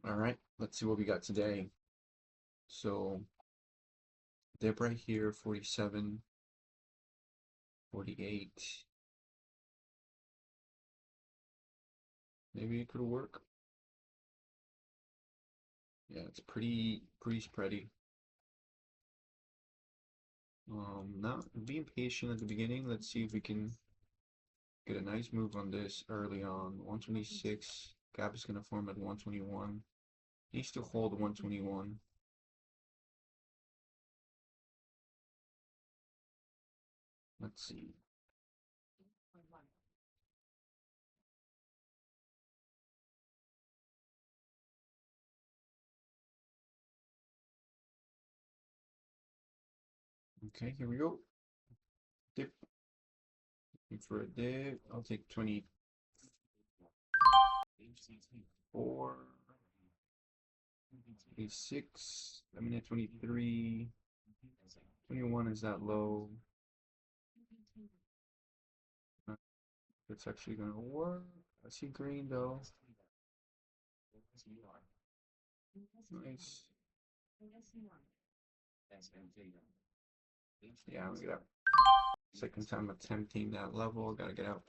All right, let's see what we got today. So dip right here, 47, 48. Maybe it could work. Yeah, it's pretty spready. Not being patient at the beginning. Let's see if we can get a nice move on this early on. 126. Gap is gonna form at 121. Needs to hold 121. Let's see. Okay, here we go. Dip. Looking for a dip. I'll take 24. 26. I'm in at 23. 21 is that low. It's actually gonna work. I see green though. Nice. Yeah, I'm gonna get out. Second time attempting that level. Gotta get out.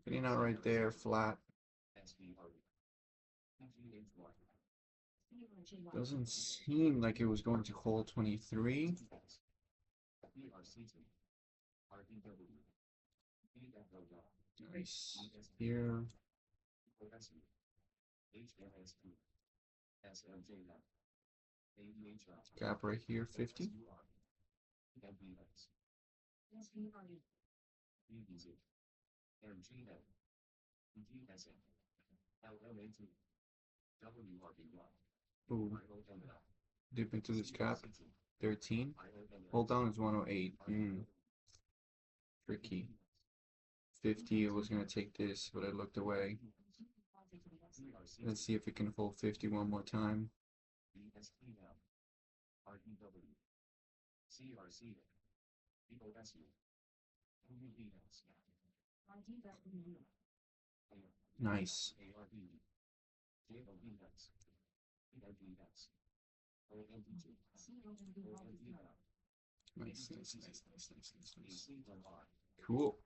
Getting out right there, flat. Doesn't seem like it was going to hold 23. Nice. Here. Gap right here, 50. Ooh. Dip into this gap. 13. Hold down is 108. Tricky. 50. I was gonna take this, but I looked away. Let's see if it can hold 50 one more time. Nice. Nice. Cool.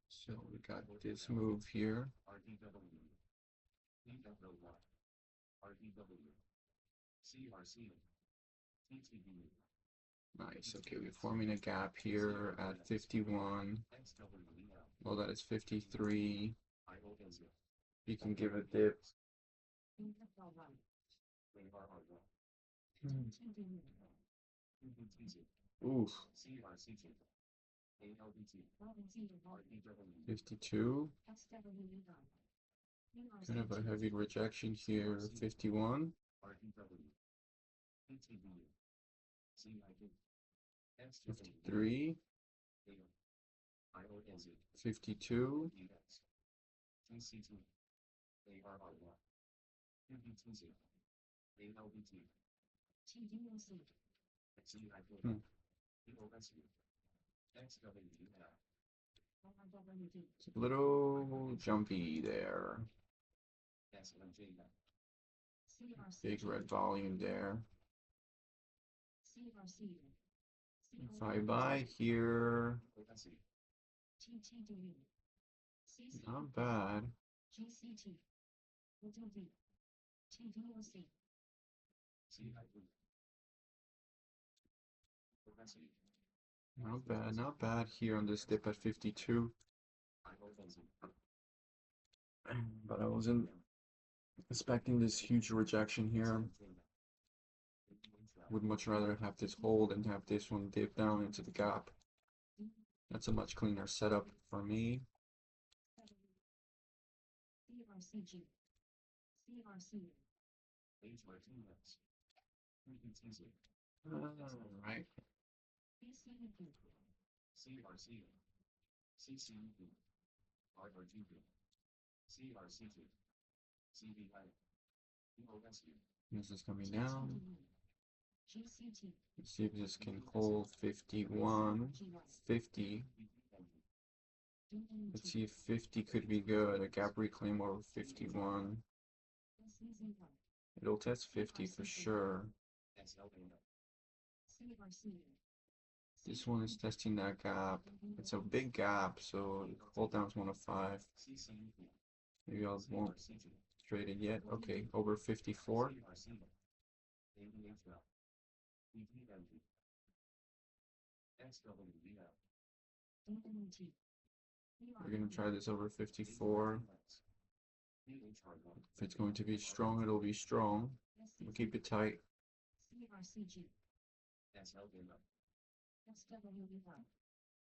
So we got this move here. Nice. Okay, we're forming a gap here at 51. Well, that is 53. You can give a dip. Oof. 52. Kind of a heavy rejection here. 51. 53. 52. It's a little jumpy there. Big red volume there. If I buy here, not bad. Not bad here on this dip at 52. But I wasn't expecting this huge rejection here. Would much rather have this hold and have this one dip down into the gap. That's a much cleaner setup for me. Alright. This is coming down. Let's see if this can hold 51, 50. Let's see if 50 could be good. A gap reclaim over 51. It'll test 50 for sure. This one is testing that gap. It's a big gap, so hold down is 1 of 5. Maybe I won't trade it yet. Okay, over 54. We're gonna try this over 54. If it's going to be strong, it'll be strong. We'll keep it tight.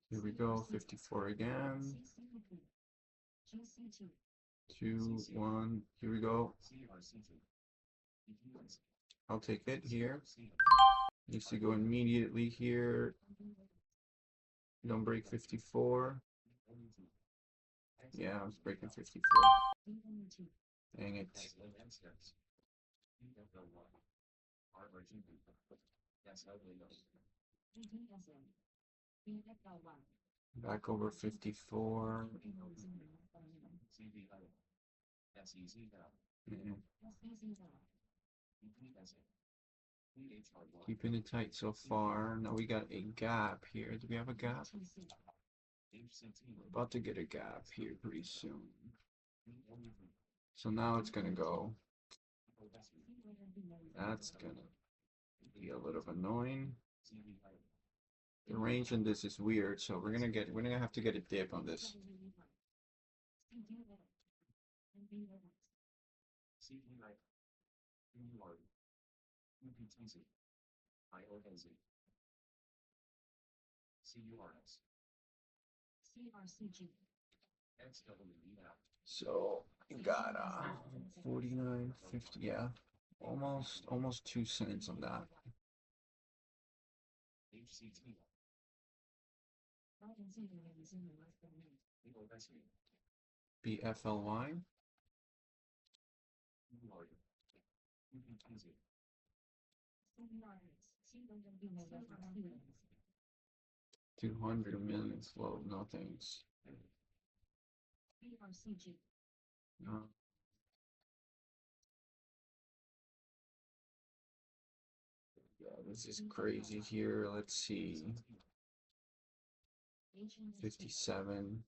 Here we go, 54 again. 2, 1, here we go. I'll take it here. Needs to go immediately here. Don't break 54. Yeah, I was breaking 54. Dang it. Back over 54. Keeping it tight so far. Now we got a gap here. Do we have a gap? We're about to get a gap here pretty soon. So now it's gonna go. That's gonna be a little annoying. The range in this is weird, so we're gonna have to get a dip on this. So we got 49.50, yeah, almost 2 cents on that. BFLY. $200 million float, no thanks. No. Yeah, this is crazy here. Let's see. 57.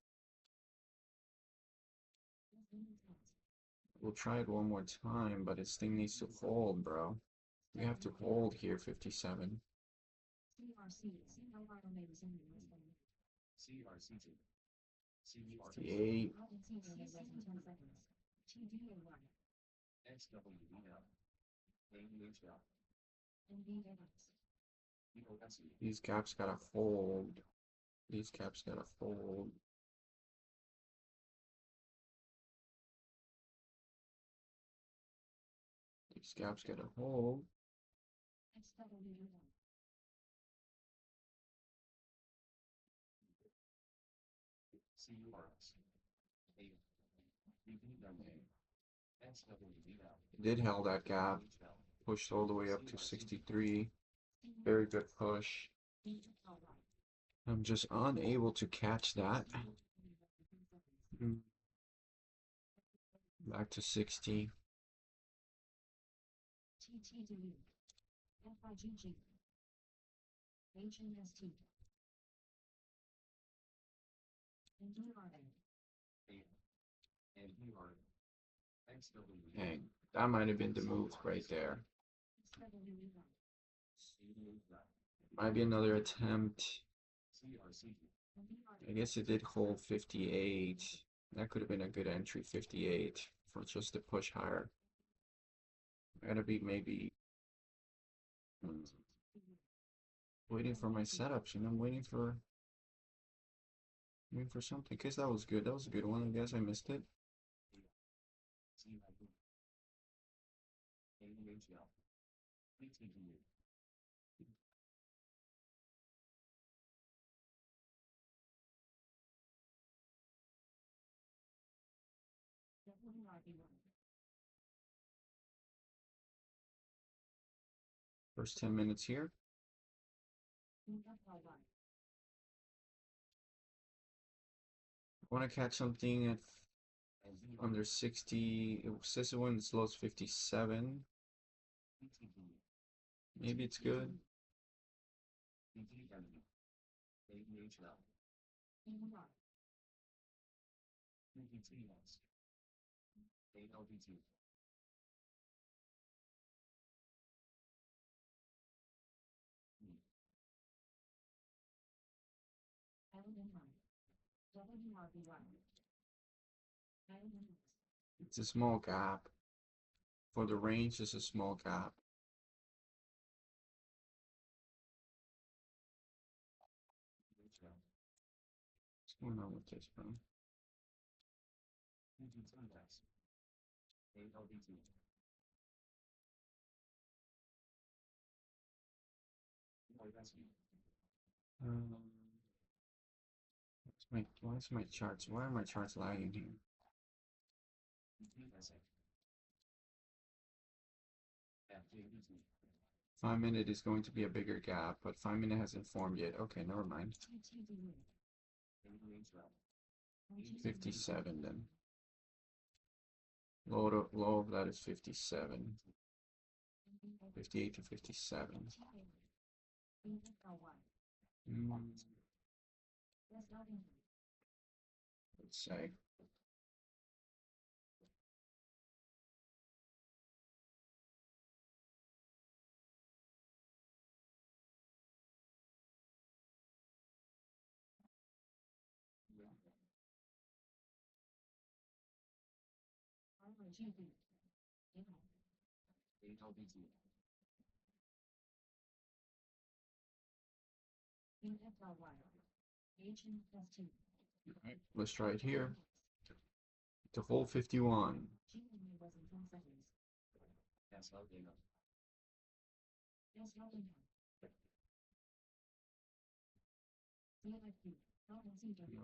We'll try it one more time, but this thing needs to hold, bro. We have to hold here, 57. 58. These caps gotta fold. These caps gotta fold. These caps gotta hold. It did held that gap. Pushed all the way up to 63. Very good push. I'm just unable to catch that. Back to 60. Dang, that might have been the move right there. Might be another attempt. I guess it did hold 58. That could have been a good entry, 58, for just to push higher. Gotta be maybe waiting for my setups, you know, I'm waiting for something. Cause that was good. That was a good one. I guess I missed it. First 10 minutes here. want to catch something at under 60. It says it when it's low as 57. Maybe it's good. It's a small gap. For the range, it's a small gap. What's going on with this, bro? Why is my charts? Why are my charts lagging here? 5 minute is going to be a bigger gap, but 5 minute hasn't formed yet. Okay, never mind. 57 then. Low of that is 57. 58 to 57. Let's say. Alright, let's try it here. To hold 51.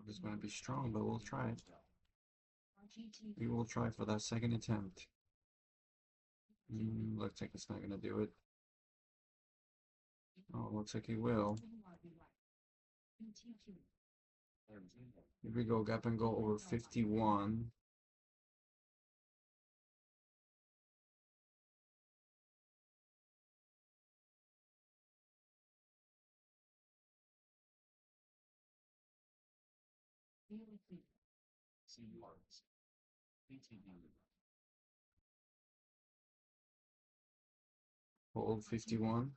It's going to be strong, but we'll try it. We will try for that second attempt. Looks like it's not going to do it. Oh, looks like it will. Here we go, gap and go over 51. Hold 51.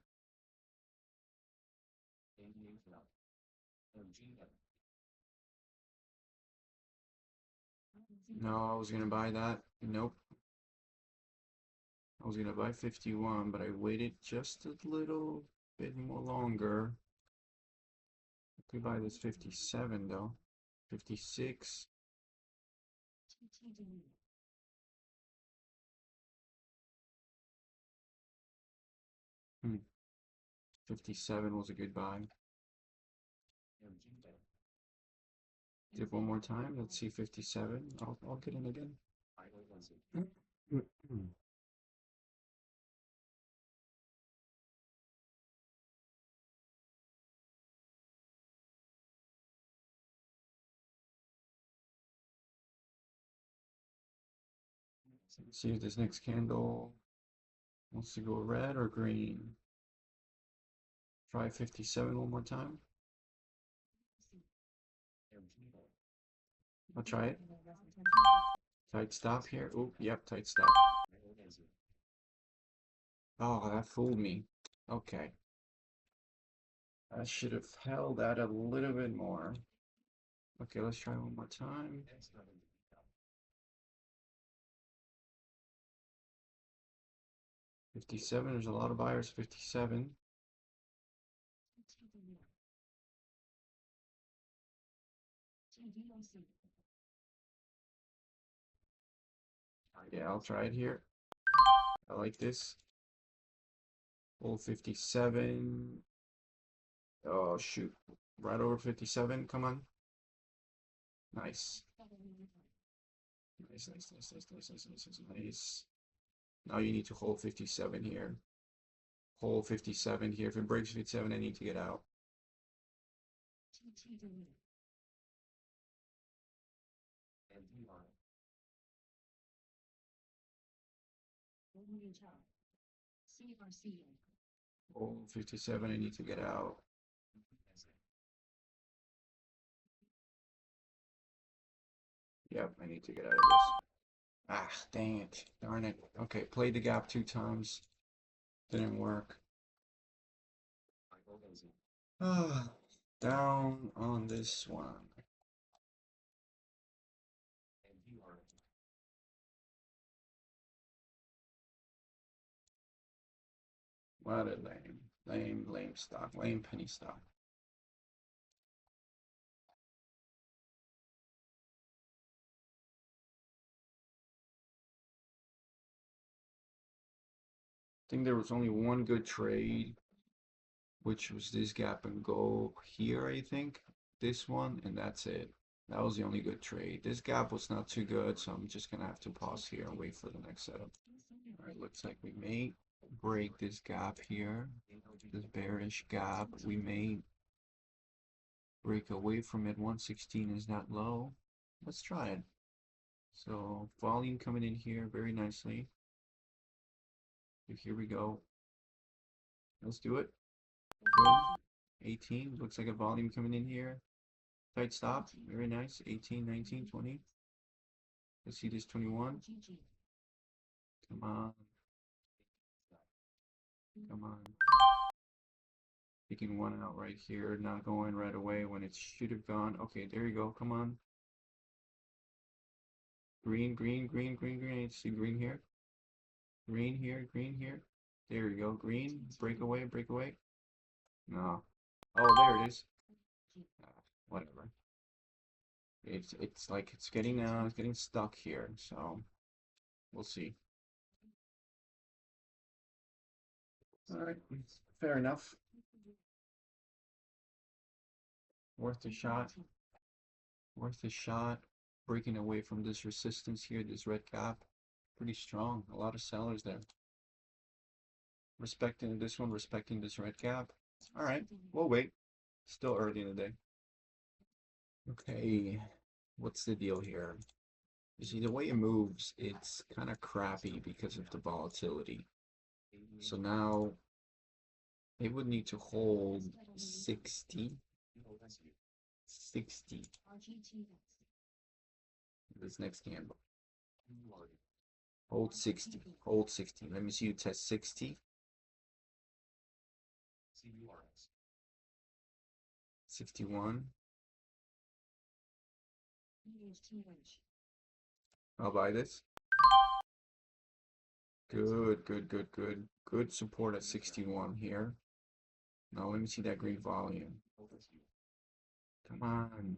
No, I was gonna buy that. Nope. I was gonna buy 51, but I waited just a little bit more longer. I could buy this 57 though. 56. 57 was a good buy. Dip one more time. Let's see 57. I'll get in again. Let's see if this next candle wants to go red or green. Try 57 one more time. I'll try it. Tight stop here. Oh, yep, tight stop. Oh, that fooled me. Okay. I should have held that a little bit more. Okay, let's try one more time. 57, there's a lot of buyers, 57. Yeah, I'll try it here. I like this. Hold 57. Oh, shoot. Right over 57, come on. Nice. Nice. Now you need to hold 57 here. Hold 57 here. If it breaks 57, I need to get out. Oh, 57, I need to get out. Yep, I need to get out of this. Ah, dang it. Darn it. Okay, played the gap 2 times. Didn't work. Ah, down on this one. What a lame stock, lame penny stock. I think there was only one good trade, which was this gap and go here, I think. This one, and that's it. That was the only good trade. This gap was not too good, so I'm just gonna have to pause here and wait for the next setup. All right, looks like we may break this gap here, this bearish gap. We may break away from it. 116 is not low. Let's try it. So volume coming in here very nicely. So here we go. Let's do it. Boom. 18. Looks like a volume coming in here. Tight stop. Very nice. 18, 19, 20. Let's see this 21. Come on. Come on. Picking one out right here. Not going right away when it should have gone. Okay, there you go. Come on. Green, green, green, green, green. I see green here. Green here, green here. There you go. Green. Breakaway, breakaway. No. Oh, there it is. Whatever. It's like it's getting stuck here, so we'll see. All right, fair enough. Worth a shot. Worth a shot. Breaking away from this resistance here, this red cap. Pretty strong. A lot of sellers there. Respecting this one, respecting this red cap. All right, we'll wait. Still early in the day. Okay, what's the deal here? You see, the way it moves, it's kind of crappy because of the volatility. So now it would need to hold 60. 60. This next candle. Hold 60. Hold 60. Let me see you test 60. 61. I'll buy this. Good, good, good, good. Good support at 61 here. Now let me see that green volume. Come on.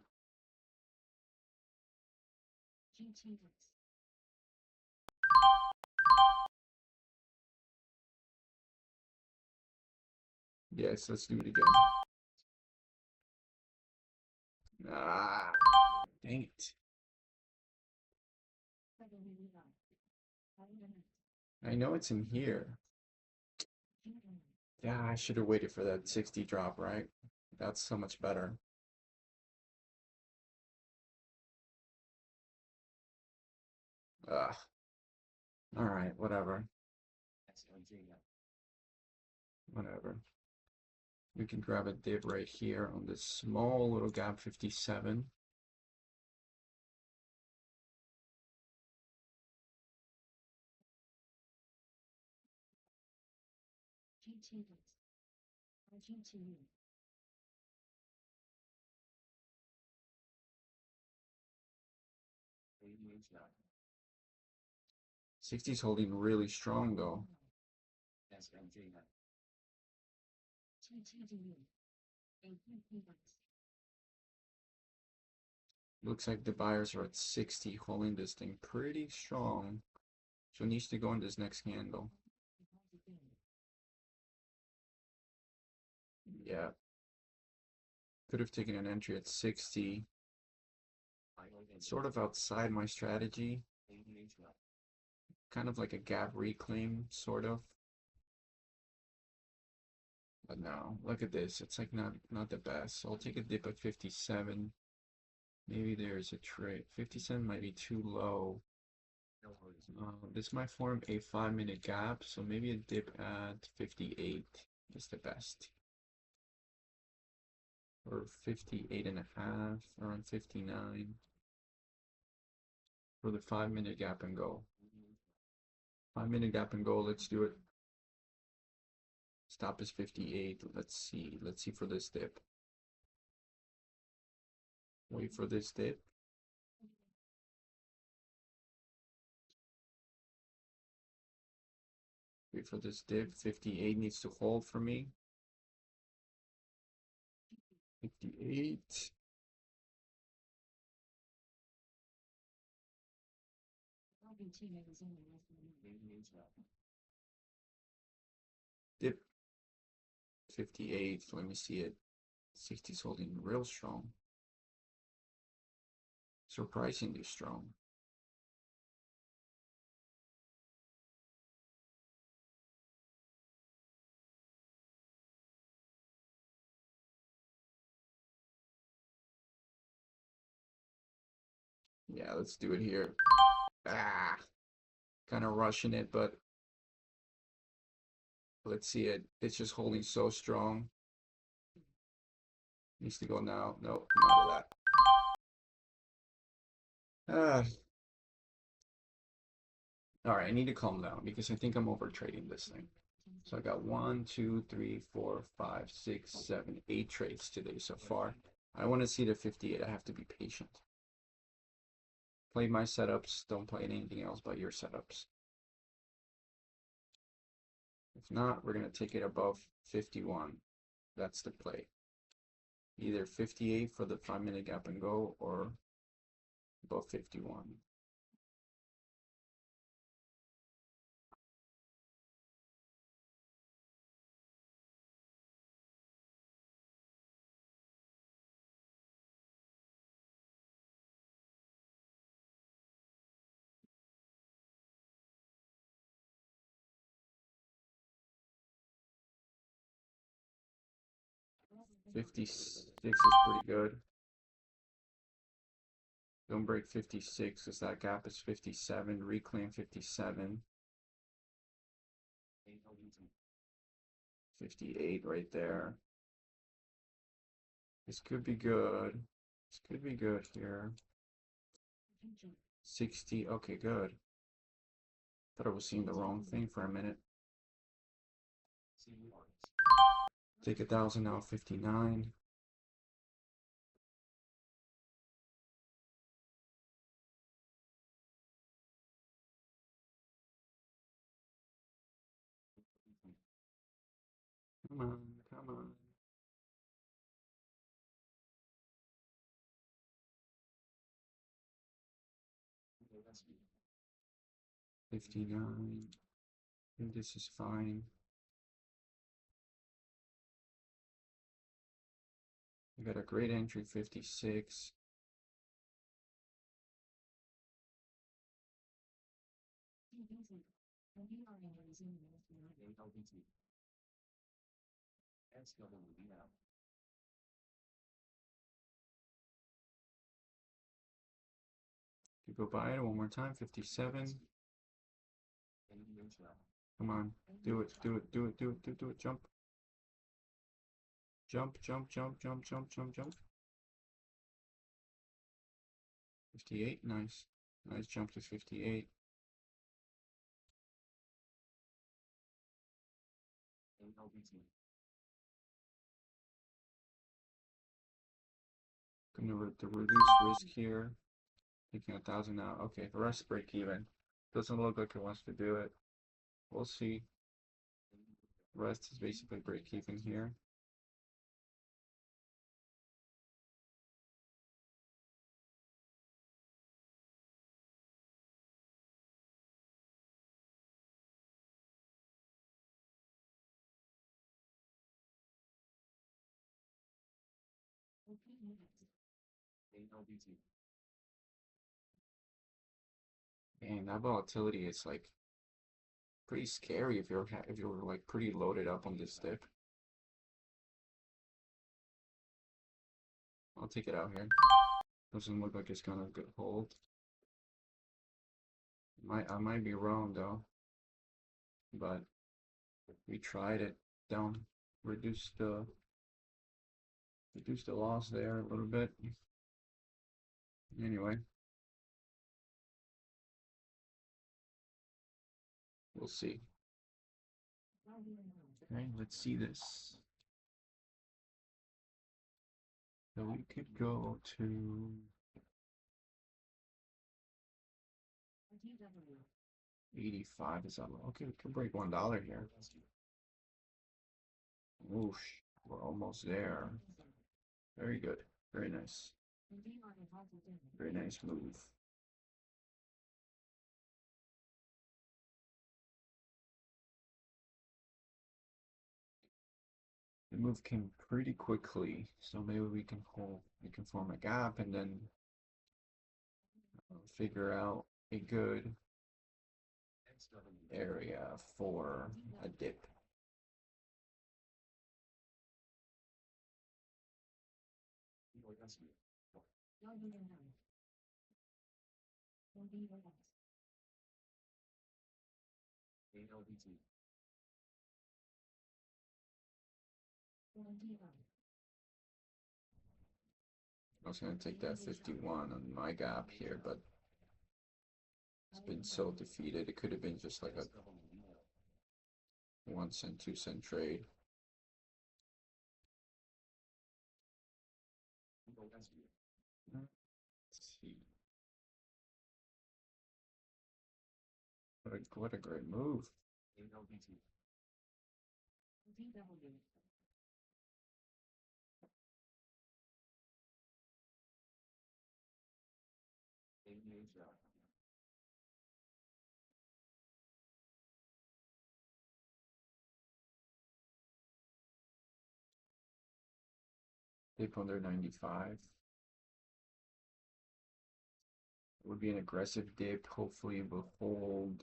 Yes, let's do it again. Ah, dang it. I know it's in here. Yeah, I should have waited for that 60 drop, right? That's so much better. Ugh. All right, whatever. Whatever. We can grab a dip right here on this small little gap 57. Sixty's holding really strong though. Looks like the buyers are at 60, holding this thing pretty strong. So it needs to go in this next candle. Yeah. Could have taken an entry at 60. Sort of outside my strategy. Kind of like a gap reclaim, sort of. But no, look at this. It's like not the best. So I'll take a dip at 57. Maybe there's a trade. 57 might be too low. This might form a 5-minute gap, so maybe a dip at 58 is the best. Or 58 and a half, around 59 for the 5-minute gap and go. 5-minute gap and go, let's do it. Stop is 58. Let's see for this dip. Wait for this dip. Wait for this dip. 58 needs to hold for me. 58. Dip. 58. Let me see it. 60 is holding real strong. Surprisingly strong. Yeah, let's do it here. Ah, kind of rushing it, but let's see it. It's just holding so strong. Needs to go now. No, I'm out of that. All right, I need to calm down because I think I'm over trading this thing. So I got 1, 2, 3, 4, 5, 6, 7, 8 trades today so far. I want to see the 58. I have to be patient. Play my setups. Don't play anything else but your setups. If not, we're going to take it above 51. That's the play. Either 58 for the 5-minute gap and go or above 51. $56 is pretty good. Don't break 56 because that gap is 57. Reclaim 57. 58 right there. This could be good. This could be good here. 60. Okay, good. Thought I was seeing the wrong thing for a minute. Take 1,000 now, 59. Come on, come on. $59. I think this is fine. I got a great entry, 56. You go buy it one more time, 57. Come on, do it, do it, do it, do it, do it, do it, jump. Jump, jump, jump, jump, jump, jump, jump. 58, nice. Nice jump to 58. Gonna reduce risk here. Taking 1,000 out. Okay, the rest break even. Doesn't look like it wants to do it. We'll see. Rest is basically break even here. And that volatility is like pretty scary if you're like pretty loaded up on this dip. I'll take it out here. Doesn't look like it's gonna hold. I might be wrong though, but we tried it down, reduce the loss there a little bit. Anyway, we'll see. Okay, let's see this. So we could go to 85. Is that okay? We could break $1 here. Whoosh, we're almost there. Very good. Very nice. Very nice move. The move came pretty quickly, so maybe we can form a gap and then figure out a good area for a dip. ALBT. I was going to take that 51 on my gap here, but it's been so defeated. It could have been just like a 1 cent, 2 cent trade. Let's see. What a great move. ALBT. AEHL. Dip under 95. It would be an aggressive dip. Hopefully it will hold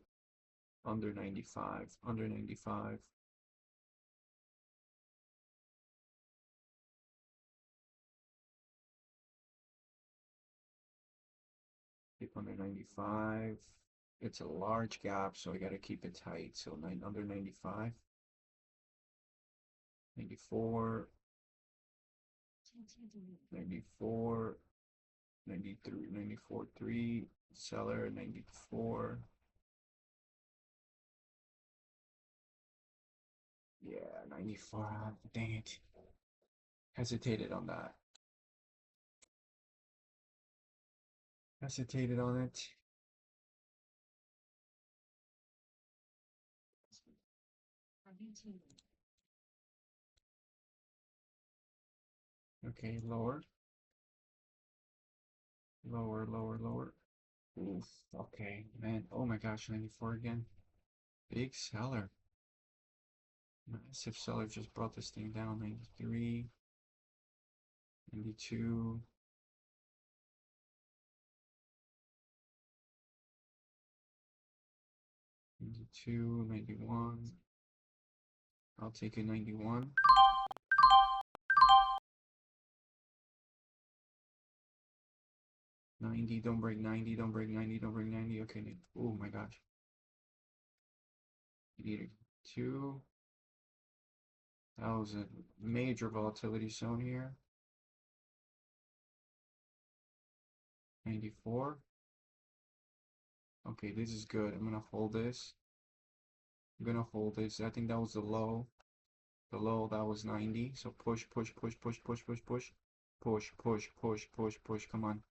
under 95. Under 95. Dip under 95. It's a large gap, so I got to keep it tight. So under 95. 94. 94. 93, 94.3, seller 94. Yeah, 94. Dang it. Hesitated on that. Hesitated on it. Okay, lower. Lower, lower, lower. Oof, okay, man. Oh my gosh, 94 again. Big seller. Massive seller just brought this thing down. 93, 92. 92, 91. I'll take a 91. 90, don't break 90, don't break 90, don't break 90. Okay, oh my gosh. Need 2. That was a major volatility zone here. 94. Okay, this is good. I'm gonna hold this. I'm gonna hold this. I think that was the low. The low, that was 90. So push, push, push, push, push, push, push. Push, push, push, push, push. Come on.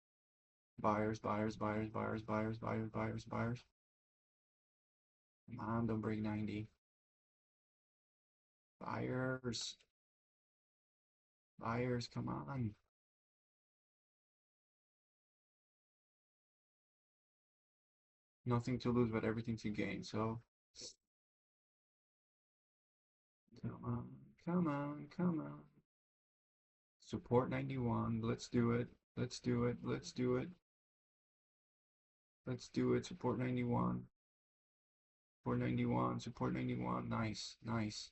Buyers, buyers, buyers, buyers, buyers, buyers, buyers, buyers. Come on, don't break 90. Buyers. Buyers, come on. Nothing to lose, but everything to gain. So, come on, come on, come on. Support 91. Let's do it. Let's do it. Let's do it. Let's do it. Support 91. Support 91. Support 91. Nice. Nice.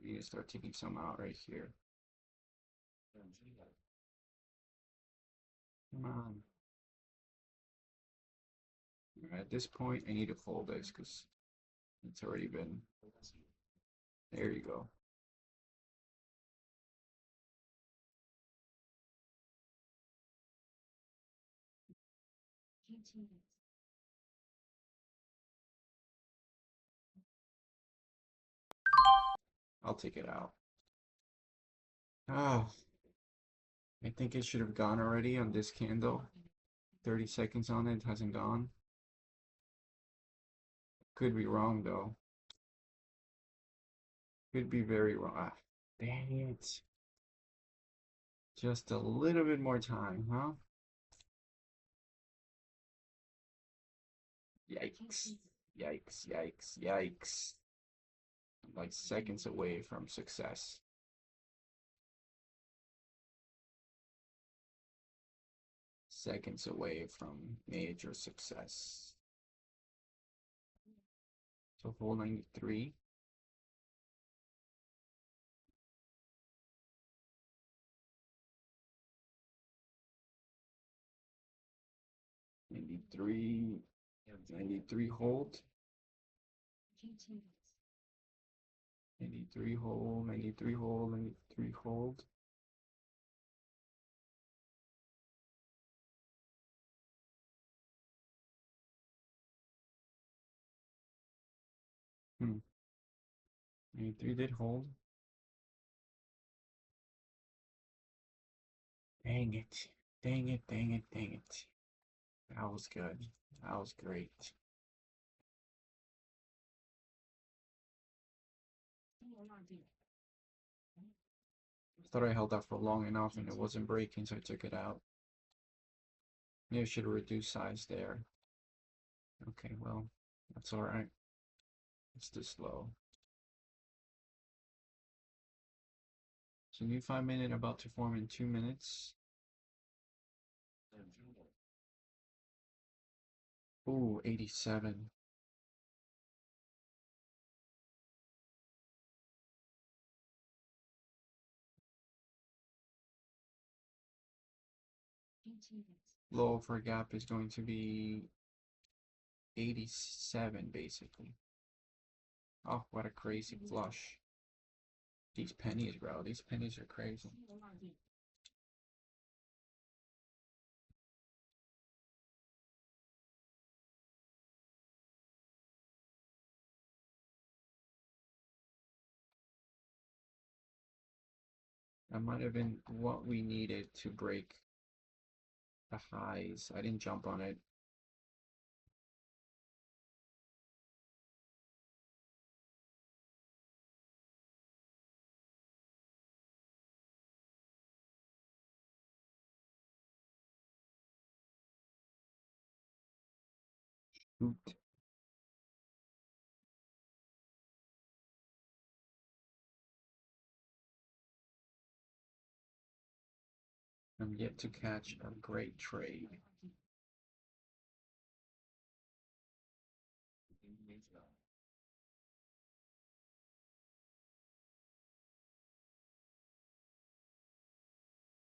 We need to start taking some out right here. Come on. At this point, I need to fold this because it's already been. There you go. I'll take it out. Oh, I think it should have gone already on this candle. 30 seconds on it, hasn't gone. Could be wrong though. Could be very wrong. Ah, dang it. Just a little bit more time, huh? Yikes. Yikes, yikes, yikes. I'm like seconds away from success. Seconds away from major success. So 493. 93. 93 hold. 93 hold, 93 hold, 93 hold. Hmm. 93 did hold. Dang it. Dang it, dang it, dang it. That was good. That was great. I thought I held that for long enough and it wasn't breaking, so I took it out. Maybe I should have reduced size there. Okay, well, that's alright. It's this low. So new 5-minute about to form in 2 minutes. Ooh, 87. Low for a gap is going to be 87 basically. Oh, what a crazy flush. These pennies, bro. These pennies are crazy. That might have been what we needed to break the highs. I didn't jump on it. Shoot. I'm yet to catch a great trade.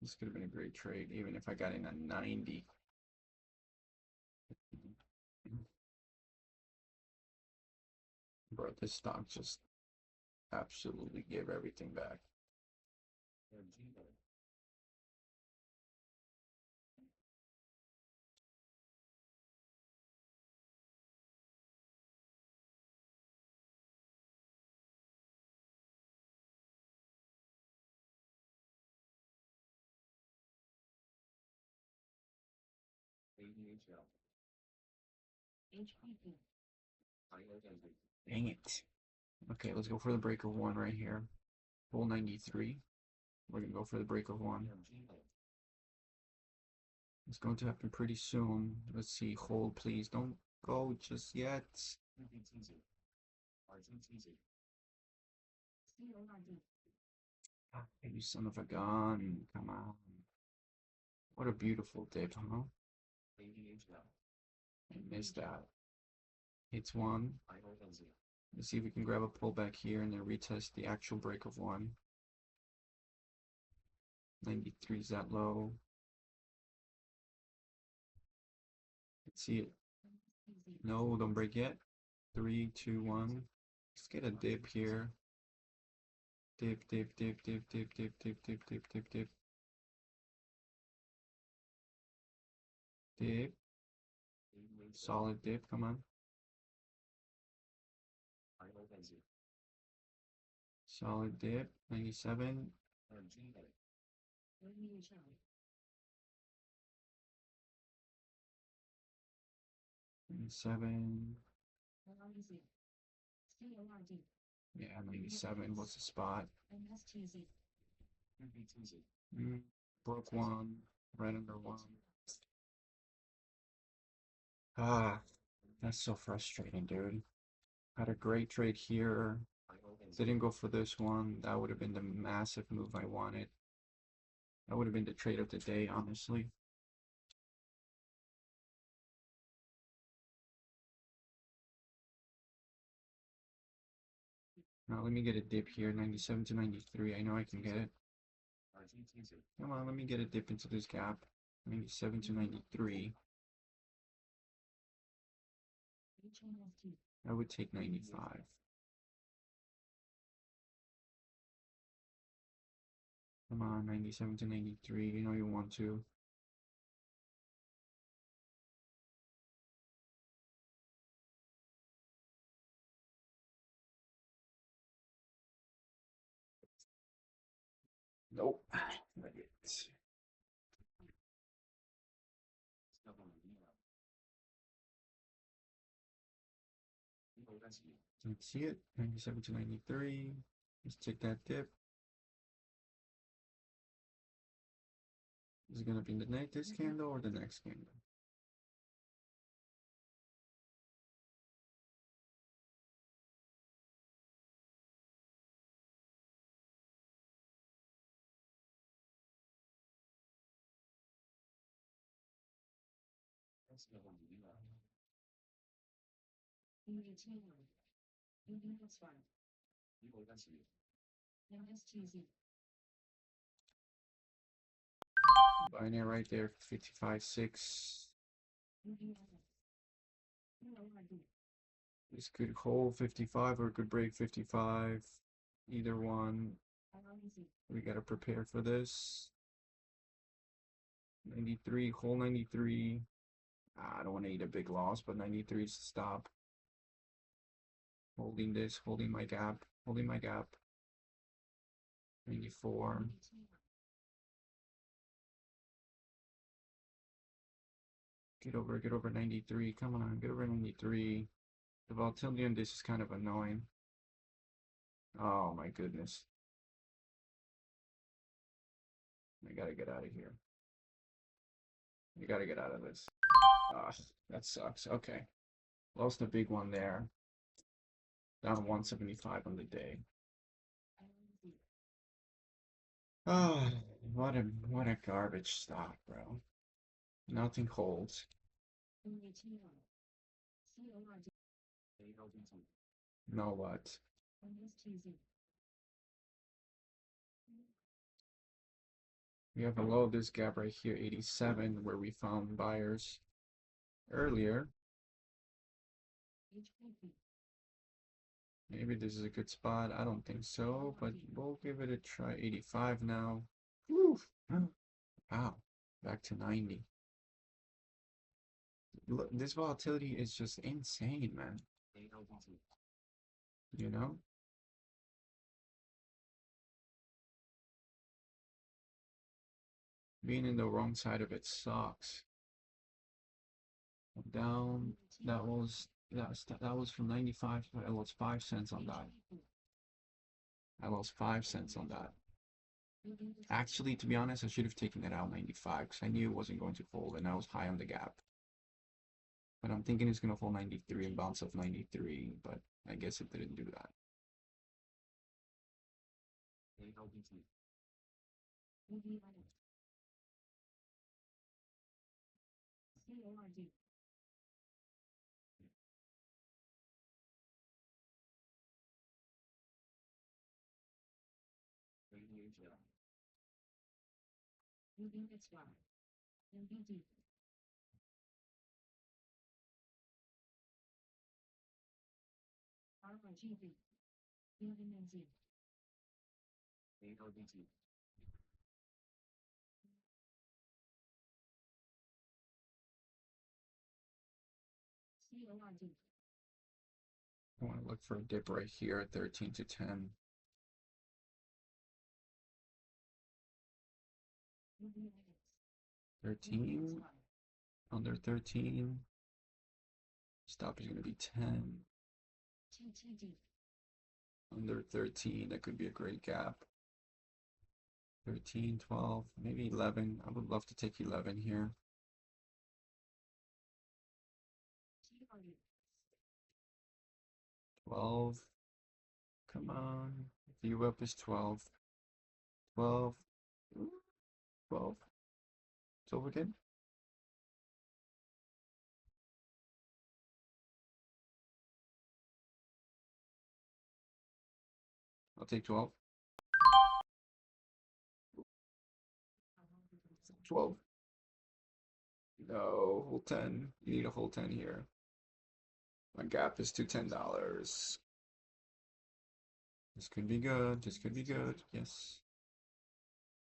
This could have been a great trade, even if I got in at 90. Bro, this stock just absolutely gave everything back. Dang it. Okay, let's go for the break of one right here. Full 93. We're gonna go for the break of one. It's going to happen pretty soon. Let's see. Hold, please. Don't go just yet. Ah, you son of a gun. Come on. What a beautiful dip, huh? I missed that. Hits one. Let's see if we can grab a pullback here and then retest the actual break of one. 93 is that low. Let's see it. No, don't break yet. 3, 2, 1. Let's get a dip here. Dip, dip, dip, dip, dip, dip, dip, dip, dip, dip, dip. Dip. Solid dip, come on. Solid dip, 97. 97. Yeah, 97. What's the spot? Broke one. Right under one. Ah, that's so frustrating, dude. Had a great trade here. Didn't go for this one. That would have been the massive move I wanted. That would have been the trade of the day, honestly. Now let me get a dip here, 97 to 93. I know I can get it. Come on, let me get a dip into this gap. 97 to 93. I would take 95. Come on, 97 to 93. You know you want to. Nope. Can't see it. 97 to 93. Let's take that dip. Is it gonna be the this candle or the next candle? Binary right there, 55.6. This could hold 55 or it could break 55. Either one. We gotta prepare for this. 93, whole 93. I don't want to eat a big loss, but 93 is the stop. Holding this, holding my gap, holding my gap. 94. Get over 93. Come on, get over 93. The volatility on this is kind of annoying. Oh my goodness. I gotta get out of here. You gotta get out of this. Ah, that sucks. Okay. Lost a big one there. Down 175 on the day. Ah, what a garbage stock, bro. Nothing holds. No what? We have a low of this gap right here, 87, where we found buyers earlier. Maybe this is a good spot. I don't think so, but we'll give it a try. 85 now. Woo. Wow, back to 90. Look, this volatility is just insane, man. You know? Being in the wrong side of it sucks. Down, that was from 95. I lost 5 cents on that. I lost 5 cents on that. Actually, to be honest, I should have taken it out 95 because I knew it wasn't going to fold and I was high on the gap. But I'm thinking it's going to fall 93 and bounce off 93, but I guess it didn't do that. ALBT. I want to look for a dip right here at 13 to 10. Under 13. Stop is going to be 10. Under 13, that could be a great gap. 13, 12, maybe 11. I would love to take 11 here. 12. Come on. View up is 12. 12. 12. It's over again. I'll take 12. 12. No, whole 10. You need a whole 10 here. My gap is to $10. This could be good. This could be good. Yes.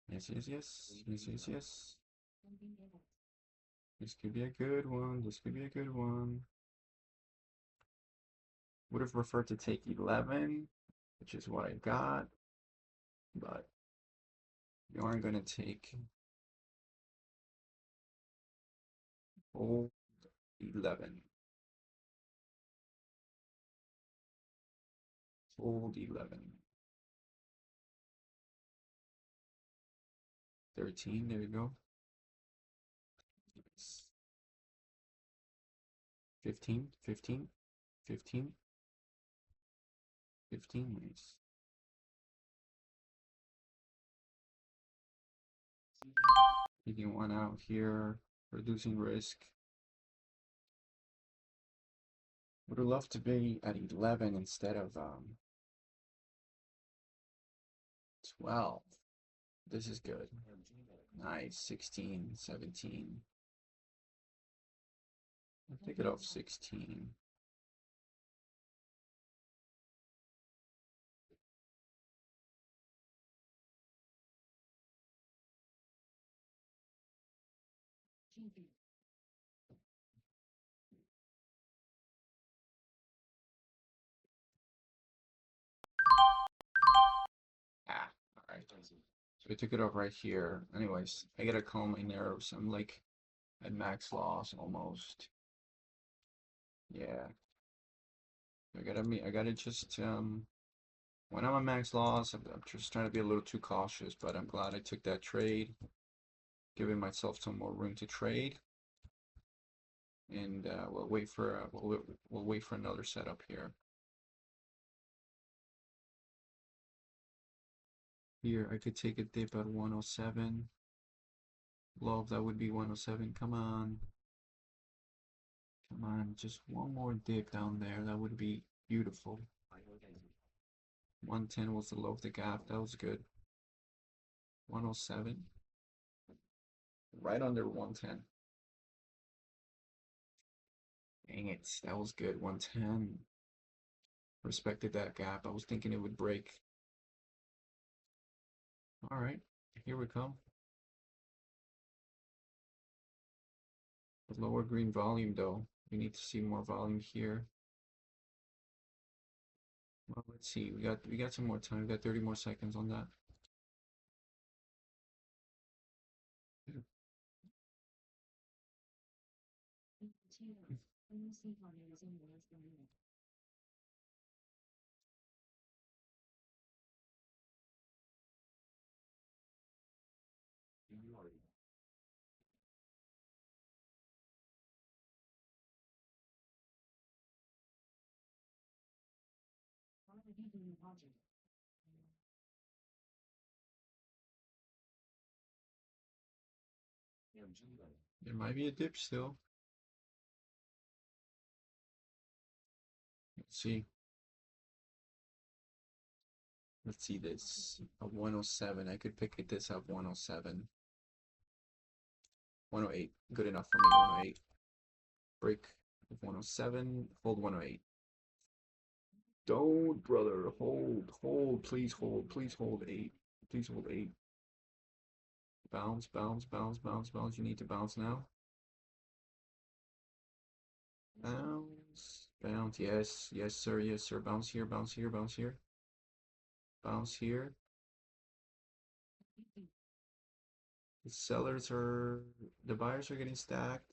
Yes, yes, yes. Yes, yes, yes. This could be a good one. This could be a good one. Would have preferred to take 11, which is what I got, but you aren't going to take hold 11. Hold 11. 13, there we go. 15, 15, 15, 15, nice. Taking one out here, reducing risk. Would have loved to be at 11 instead of 12. This is good. Nice, 16, 17. I'll take it off 16. Ah, alright. So I took it off right here. Anyways, I gotta calm my nerves. I'm like at max loss almost. Yeah. I gotta just when I'm at max loss, I'm just trying to be a little too cautious, but I'm glad I took that trade, giving myself some more room to trade. And we'll wait for we'll wait for another setup here. Here, I could take a dip at 107. Love, that would be 107. Come on. Come on, just one more dip down there. That would be beautiful. 110 was the low of the gap. That was good. 107. Right under 110. Dang it. That was good. 110. Respected that gap. I was thinking it would break. All right. Here we come. The lower green volume, though. We need to see more volume here. Well, let's see. We got some more time. We got 30 more seconds on that. There might be a dip still. Let's see. Let's see this. A 107. I could pick this up 107. 108. Good enough for me. 108. Break of 107. Hold 108. Don't, brother. Hold, hold, please hold 8. Please hold 8. Bounce, bounce, bounce, bounce, bounce. You need to bounce now. Bounce, bounce. Yes, yes, sir, yes, sir. Bounce here, bounce here, bounce here. Bounce here. The sellers are, the buyers are getting stacked.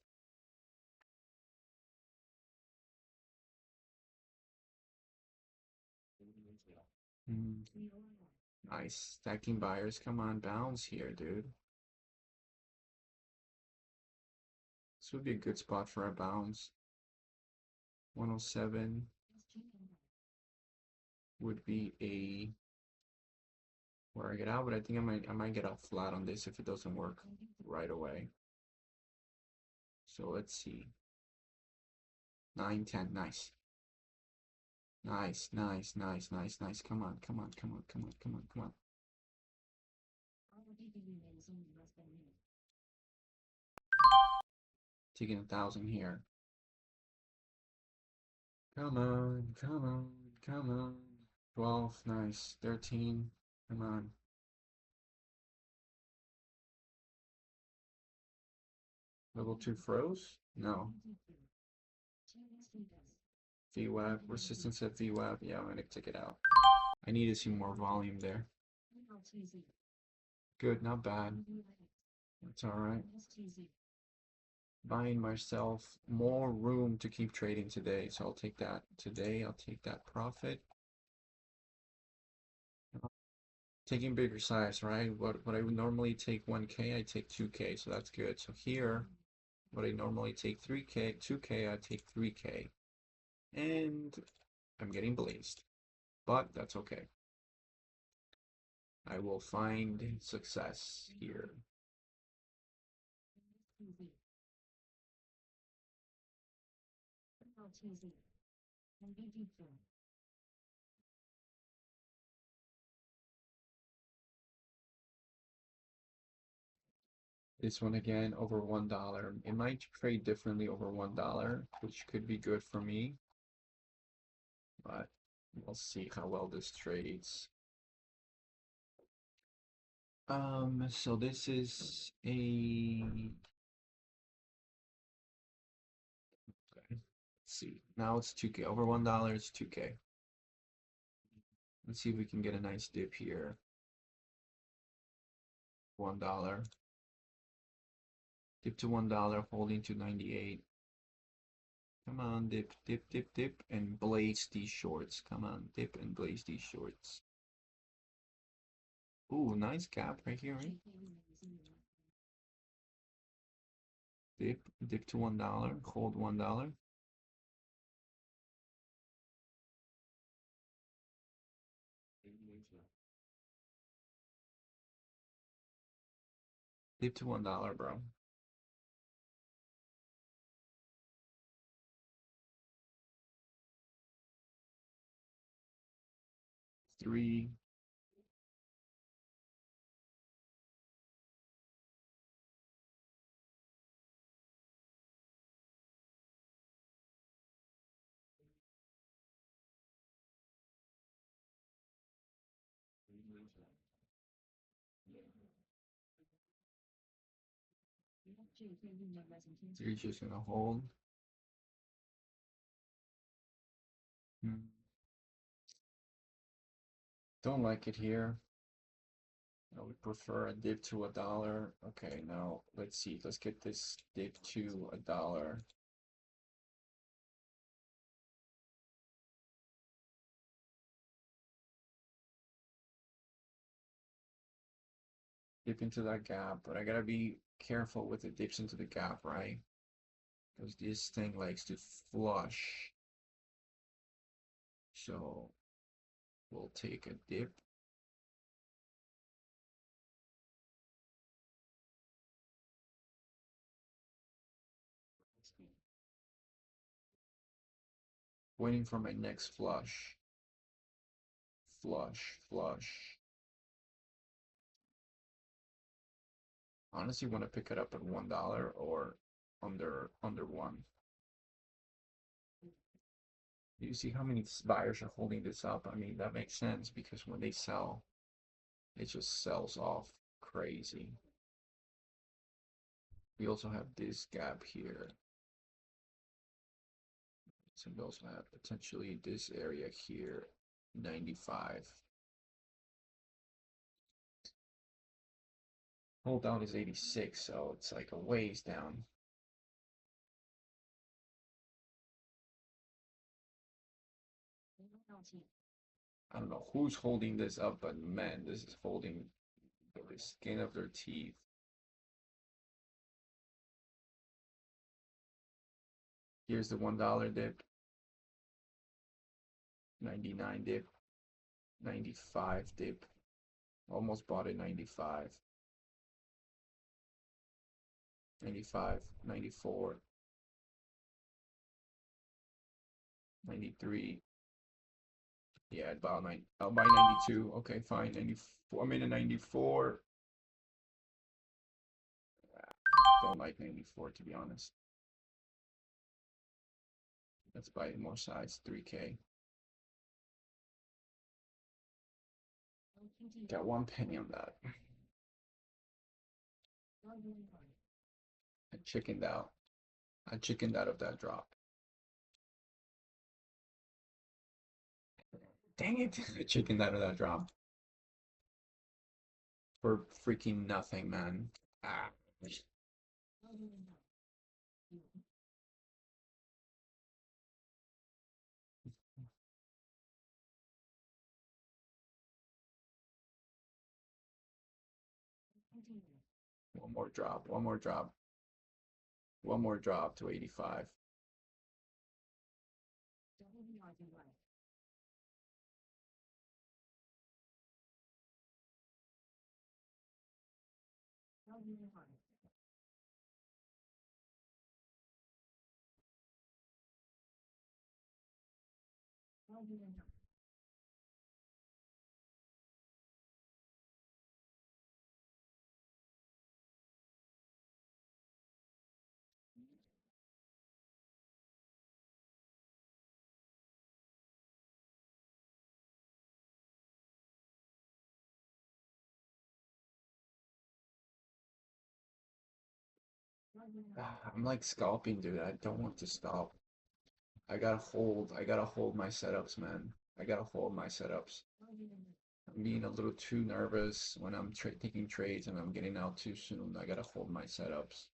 Mm, nice. Stacking buyers. Come on, bounce here, dude. This would be a good spot for a bounce. 107 would be a where I get out, but I think I might get out flat on this if it doesn't work right away. So let's see. 9, 10. Nice. Nice, nice, nice, nice, nice. Come on, come on, come on, come on, come on, come on. Taking 1,000 here. Come on, come on, come on. 12, nice. 13, come on. Level 2 froze? No. VWAP, resistance at VWAP. Yeah, I'm gonna take it out. I need to see more volume there. Good, not bad. That's alright. Buying myself more room to keep trading today, so I'll take that today. I'll take that profit. Taking bigger size, right? What I would normally take 1K, I take 2K, so that's good. So here, what I normally take 3K, 2K, I take 3K. And I'm getting blazed, but that's okay. I will find success here. This one again over $1. It might trade differently over $1, which could be good for me, but we'll see how well this trades. So this is a okay. Let's see. Now it's 2K. Over $1, it's 2K. Let's see if we can get a nice dip here. $1. Dip to $1, holding to 98. Come on, dip, dip, dip, dip, and blaze these shorts. Come on, dip and blaze these shorts. Ooh, nice gap right here, right? Dip, dip to $1, hold $1. Dip to $1, bro. 3. Three just gonna hold. Don't like it here. I would prefer a dip to $1. Okay, now let's see. Let's get this dip to $1. Dip into that gap, but I gotta be careful with the dips into the gap, right? Because this thing likes to flush. So we'll take a dip. Waiting for my next flush. Flush, flush. Honestly, want to pick it up at $1 or under 1. You see how many buyers are holding this up? I mean, that makes sense because when they sell, it just sells off crazy. We also have this gap here. So we also have potentially this area here, 95. Hold down is 86, so it's like a ways down. I don't know who's holding this up, but man, this is holding the skin of their teeth. Here's the $1 dip, 99 dip, 95 dip. Almost bought it 95, 95, 94, 93. Yeah, about 9. I'll buy 92. Okay, fine. 94. I'm in a 94. Don't like 94 to be honest. Let's buy more size, 3K. Got 1 penny on that. I chickened out. I chickened out of that drop. Dang it! I chickened out of that drop. For freaking nothing, man. Ah. One more drop, one more drop. One more drop to 85. I'm like scalping, dude. I don't want to stop. I gotta hold my setups, man. I gotta hold my setups. I'm being a little too nervous when I'm taking trades and I'm getting out too soon. I gotta hold my setups.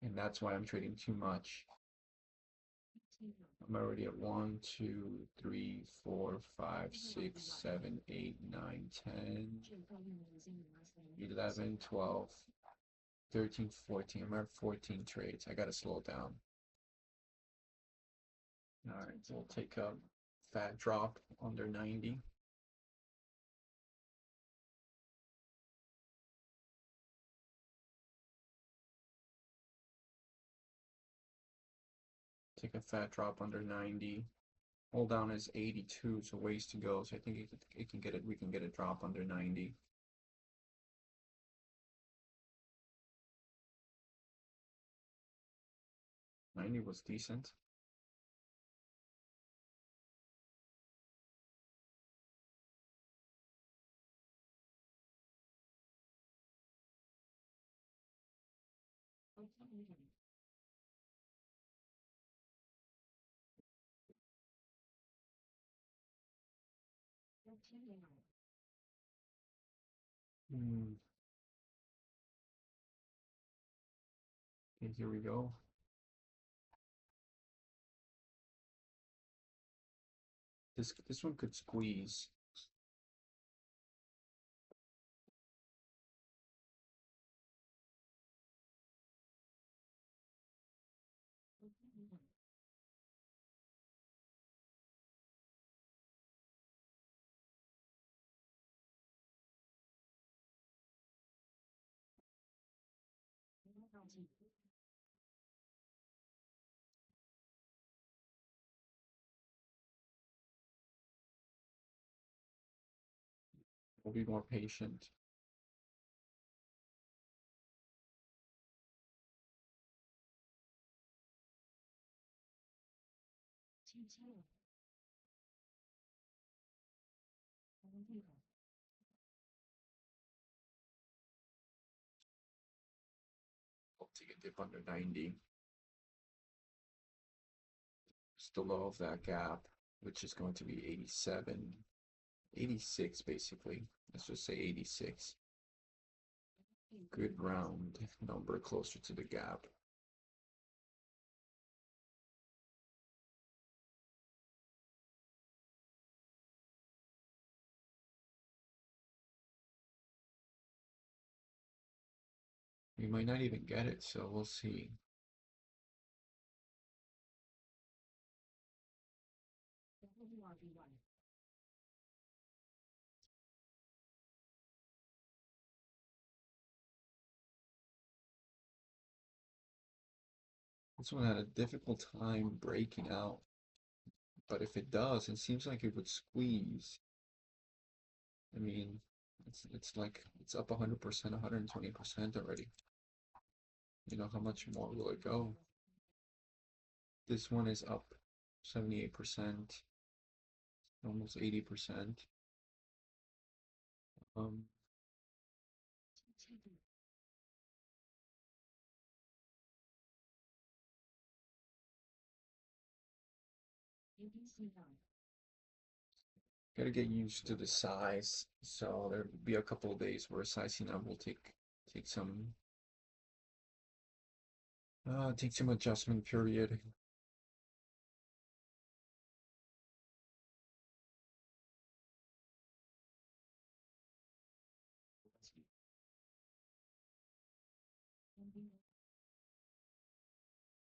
And that's why I'm trading too much. I'm already at 1, 2, 3, 4, 5, 6, 7, 8, 9, 10, 11, 12, 13, 14. I'm at 14 trades. I gotta slow down. Alright, so we'll take a fat drop under 90. Take a fat drop under 90. Hold down is 82, so ways to go. So I think it can get it. We can get a drop under 90. '90 was decent. Hmm. Okay, here we go. This one could squeeze. We'll be more patient. I'll take a dip under 90. Just the low of that gap, which is going to be 87, 86 basically. Let's just say 86. Good round number closer to the gap. We might not even get it, so we'll see. This one had a difficult time breaking out, but if it does, it seems like it would squeeze. I mean, it's like it's up 100%, 120% already. You know, how much more will it go? This one is up 78%, almost 80%. Um, Gotta get used to the size. So there'll be a couple of days where sizing up will take some take some adjustment period.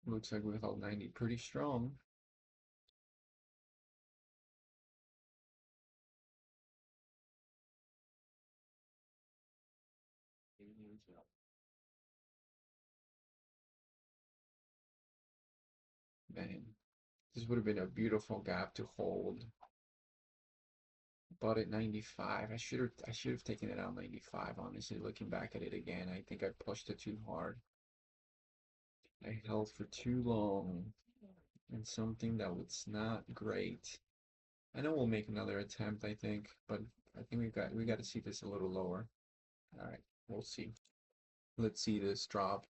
Looks like we held 90 pretty strong. Man, this would have been a beautiful gap to hold. Bought at 95. I should have taken it out 95, honestly, looking back at it again. I think I pushed it too hard. I held for too long and something that was not great. I know we'll make another attempt, I think, but I think we got to see this a little lower. All right, we'll see. Let's see this drop.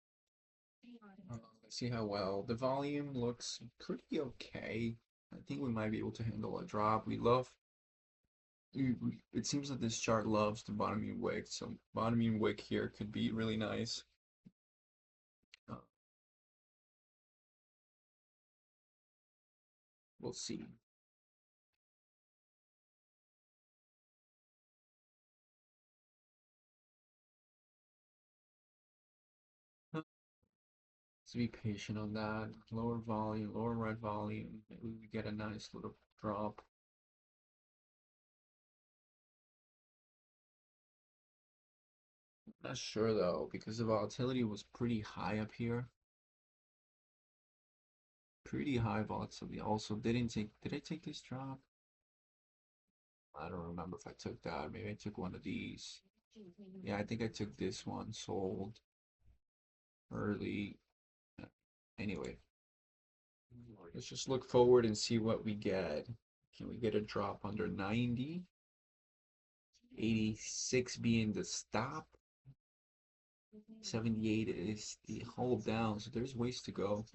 Let's see how well. The volume looks pretty okay. I think we might be able to handle a drop. It seems that this chart loves the bottoming wick, so bottoming wick here could be really nice. Uh, we'll see. Let's be patient on that. Lower volume, lower red volume. Maybe we get a nice little drop. Not sure though, because the volatility was pretty high up here. Pretty high volatility. Also, did I take this drop? I don't remember if I took that. Maybe I took one of these. Yeah, I think I took this one, sold early. Anyway, let's just look forward and see what we get. Can we get a drop under 90? 86 being the stop. 78 is the hold down, so there's ways to go.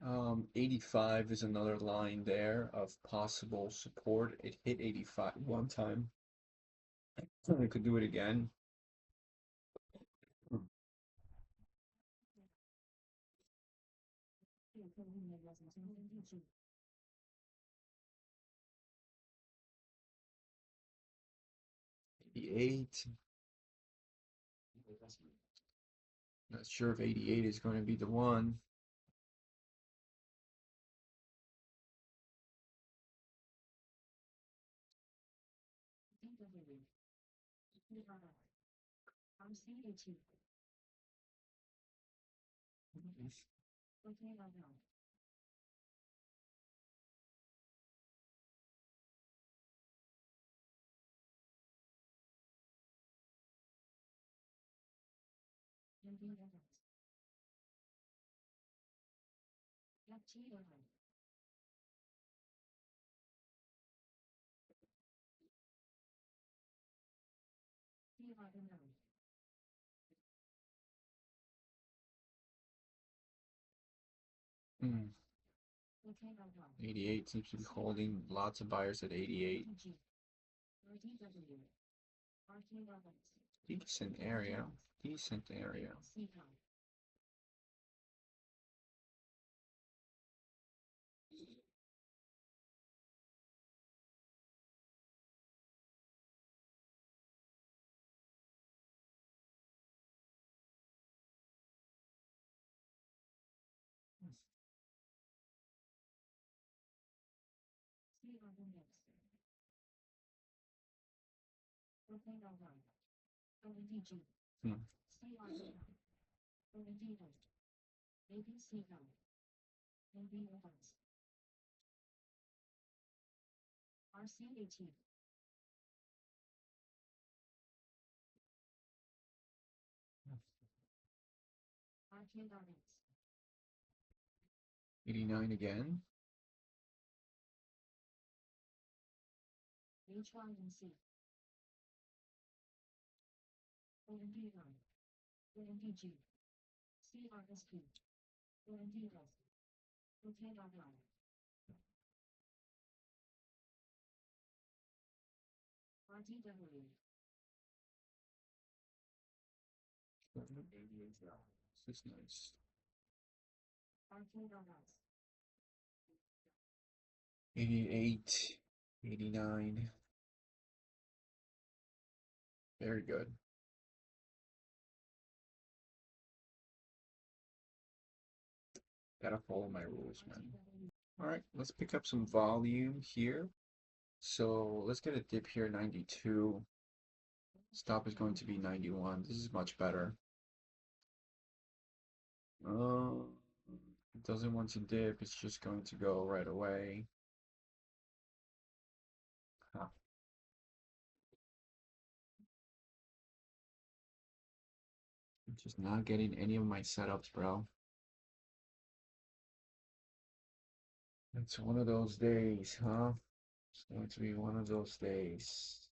Um, 85 is another line there of possible support. It hit 85 one time. It could do it again. 88. Not sure if 88 is going to be the one. Hmm. 88 seems to be holding lots of buyers at 88. Decent area. Decent area. Hmm. $89 again. This is nice. 88, 89. Very good. Gotta follow my rules, man. All right, let's pick up some volume here. So let's get a dip here, 92. Stop is going to be 91. This is much better. It doesn't want to dip. It's just going to go right away. Huh. I'm just not getting any of my setups, bro. It's one of those days, huh? It's going to be one of those days.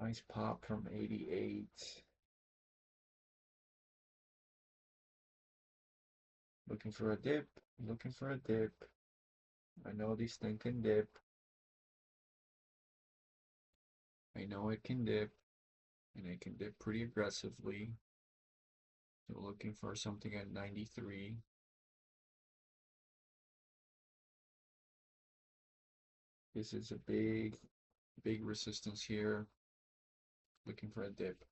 Nice pop from 88. Looking for a dip. Looking for a dip. I know these things can dip. I know it can dip. And it can dip pretty aggressively. So looking for something at 93. This is a big, big resistance here. Looking for a dip.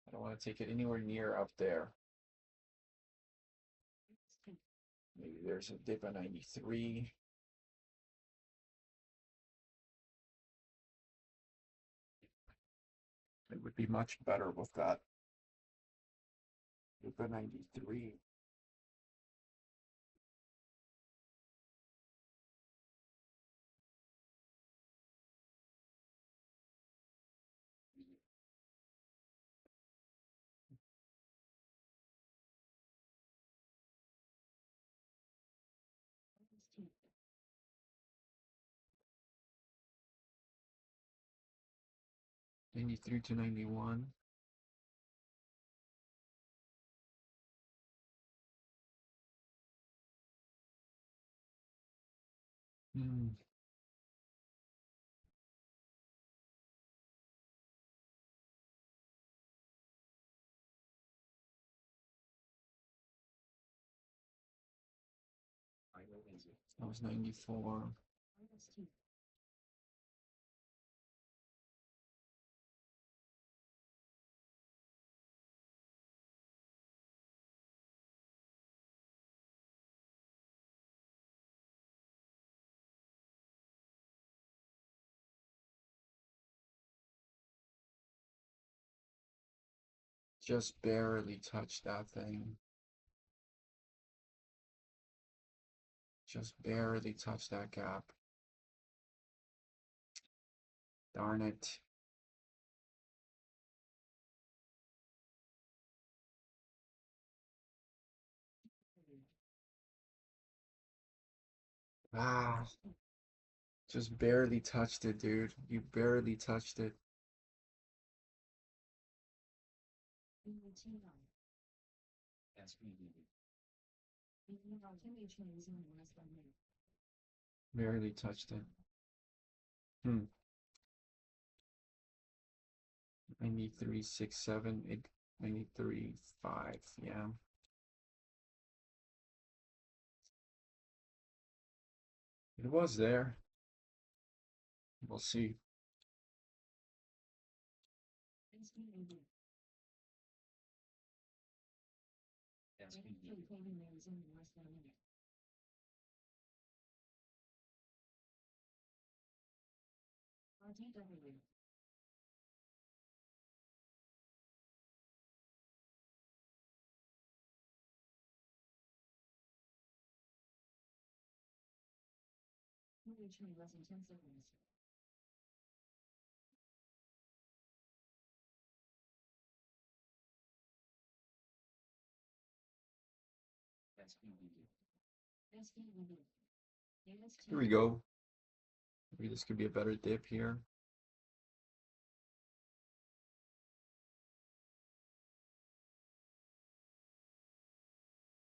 I don't want to take it anywhere near up there. Maybe there's a dip at 93. It would be much better with that. Dip at 93. '93 to 91. Hmm. That was 94. Just barely touched that thing. Just barely touched that gap. Darn it. Ah, just barely touched it, dude. You barely touched it. Barely touched it. 93.67, 93.5, yeah. It was there. We'll see. Here we go. Maybe this could be a better dip here.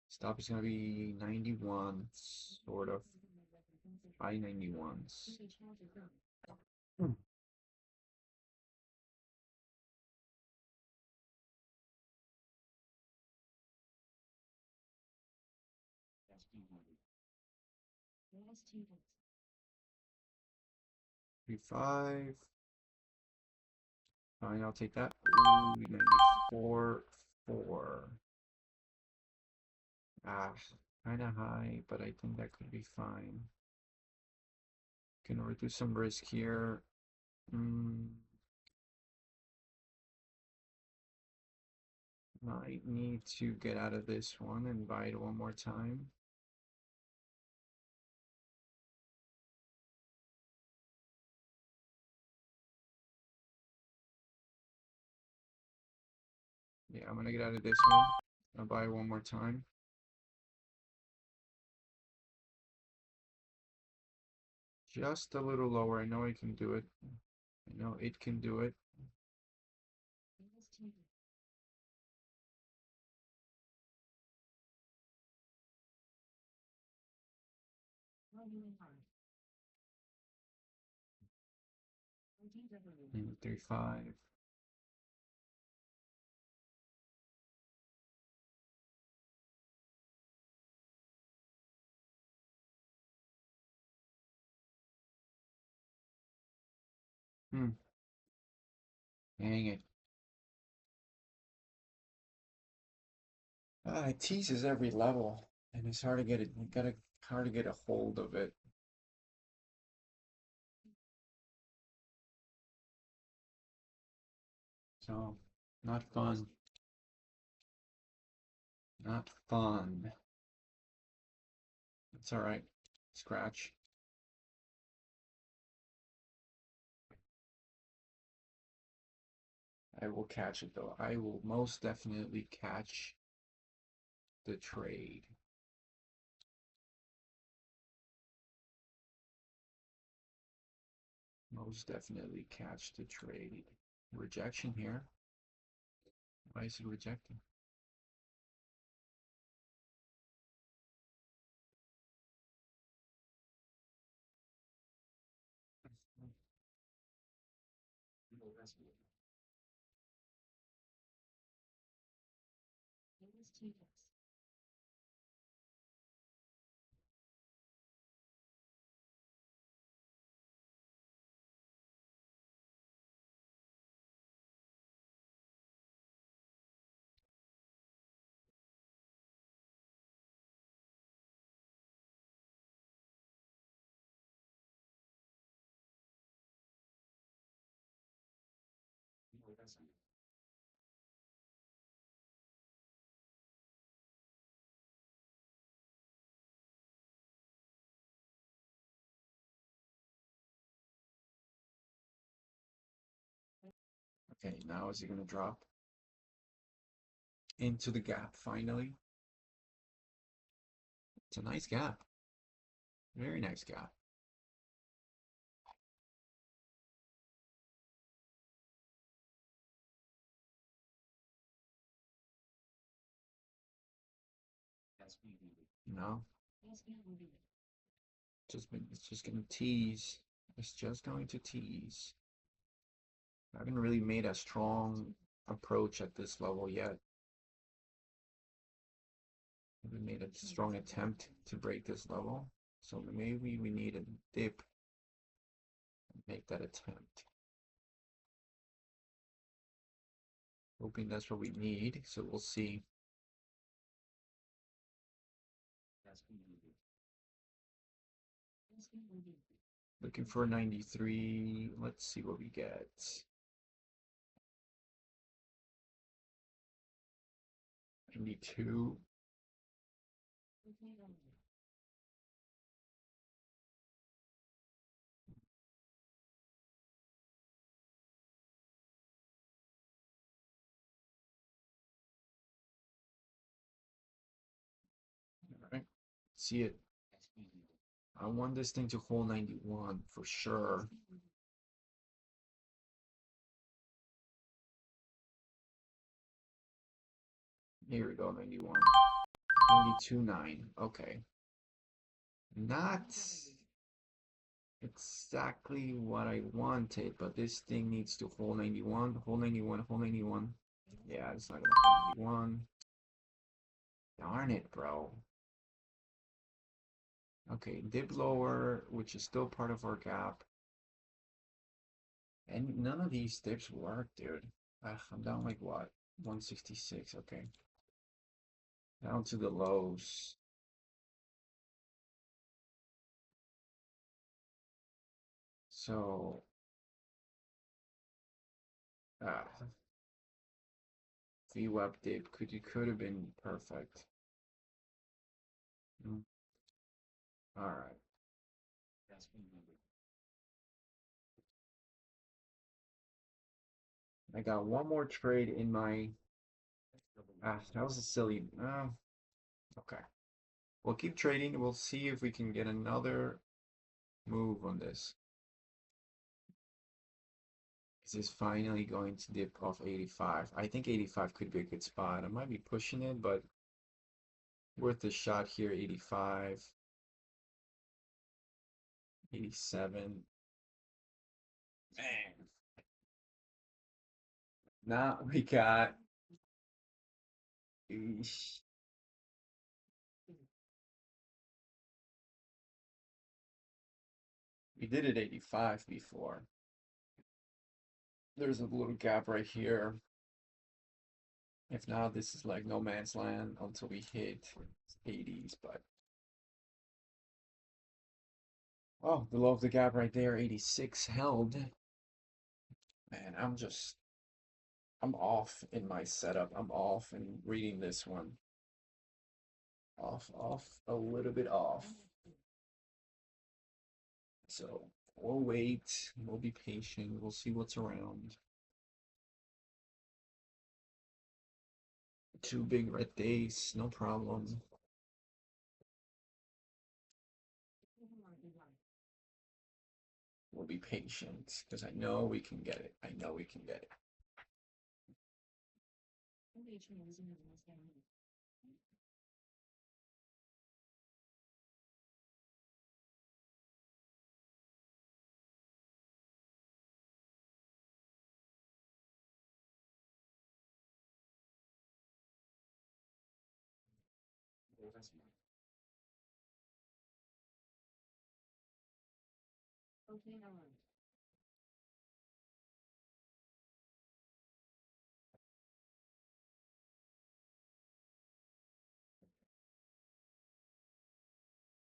Stop is going to be 91, sort of. High 91s. Hmm. Three, five. Fine, I'll take that. Ooh, 94, 4. Ah, kind of high, but I think that could be fine. Can reduce some risk here. Might need to get out of this one and buy it one more time. Yeah, I'm gonna get out of this one. I'll buy one more time. Just a little lower. I know I can do it. I know it can do it. And 3.5. Dang it. It teases every level, and it's hard to get it. Hard to get a hold of it. So, not fun. Not fun. It's all right. Scratch. I will catch it though. I will most definitely catch the trade. Most definitely catch the trade. Rejection here. Why is it rejecting? Okay, now is it going to drop into the gap finally? It's a nice gap. Very nice gap. You know, it's just gonna tease. It's just going to tease. I haven't really made a strong approach at this level yet. I haven't made a strong attempt to break this level. So maybe we need a dip and make that attempt. Hoping that's what we need, so we'll see. Looking for 93. Let's see what we get. 92. All right. See it. I want this thing to hold 91 for sure. Here we go, 91. 92.9. Okay. Not exactly what I wanted, but this thing needs to hold 91, hold 91, hold 91. Yeah, it's not gonna hold 91. Darn it, bro. Okay, dip lower, which is still part of our gap. And none of these dips work, dude. I'm down like what? 166, okay. Down to the lows. So, VWAP dip could have been perfect. All right. I got one more trade in my. That was a silly. Okay. We'll keep trading. We'll see if we can get another move on this. Is this finally going to dip off 85? I think 85 could be a good spot. I might be pushing it, but worth a shot here. 85, 87. Man. Now we got. Eesh. We did it 85 before. There's a little gap right here. If not, this is like no man's land until we hit 80s, but oh, below of the gap right there, 86 held. Man, I'm off in my setup. I'm off in reading this one. Off, a little bit off. So we'll wait, we'll be patient, we'll see what's around. Two big red days, no problem. We'll be patient because I know we can get it. I know we can get it.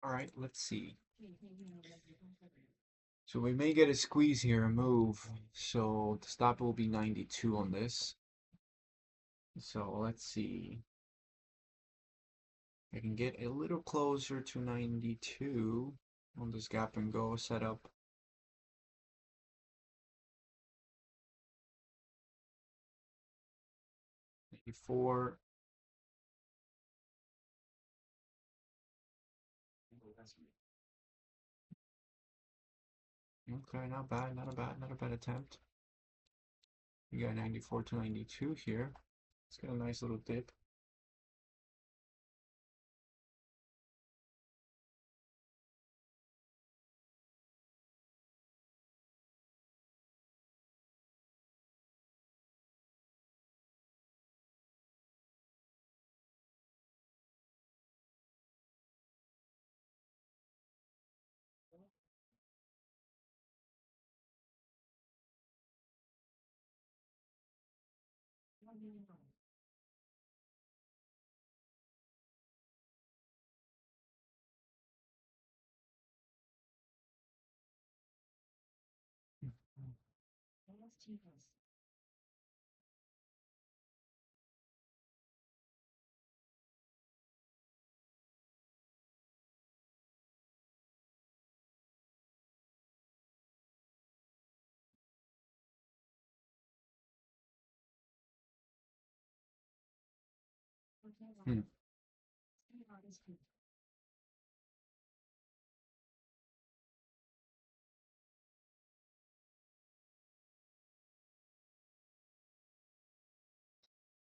All right, let's see. So we may get a squeeze here, a move. So the stop will be 92 on this. So let's see. I can get a little closer to 92 on this gap and go setup. before. Okay, not bad, not a bad attempt. We got 94 to 92 here. Let's get a nice little dip. Hmm.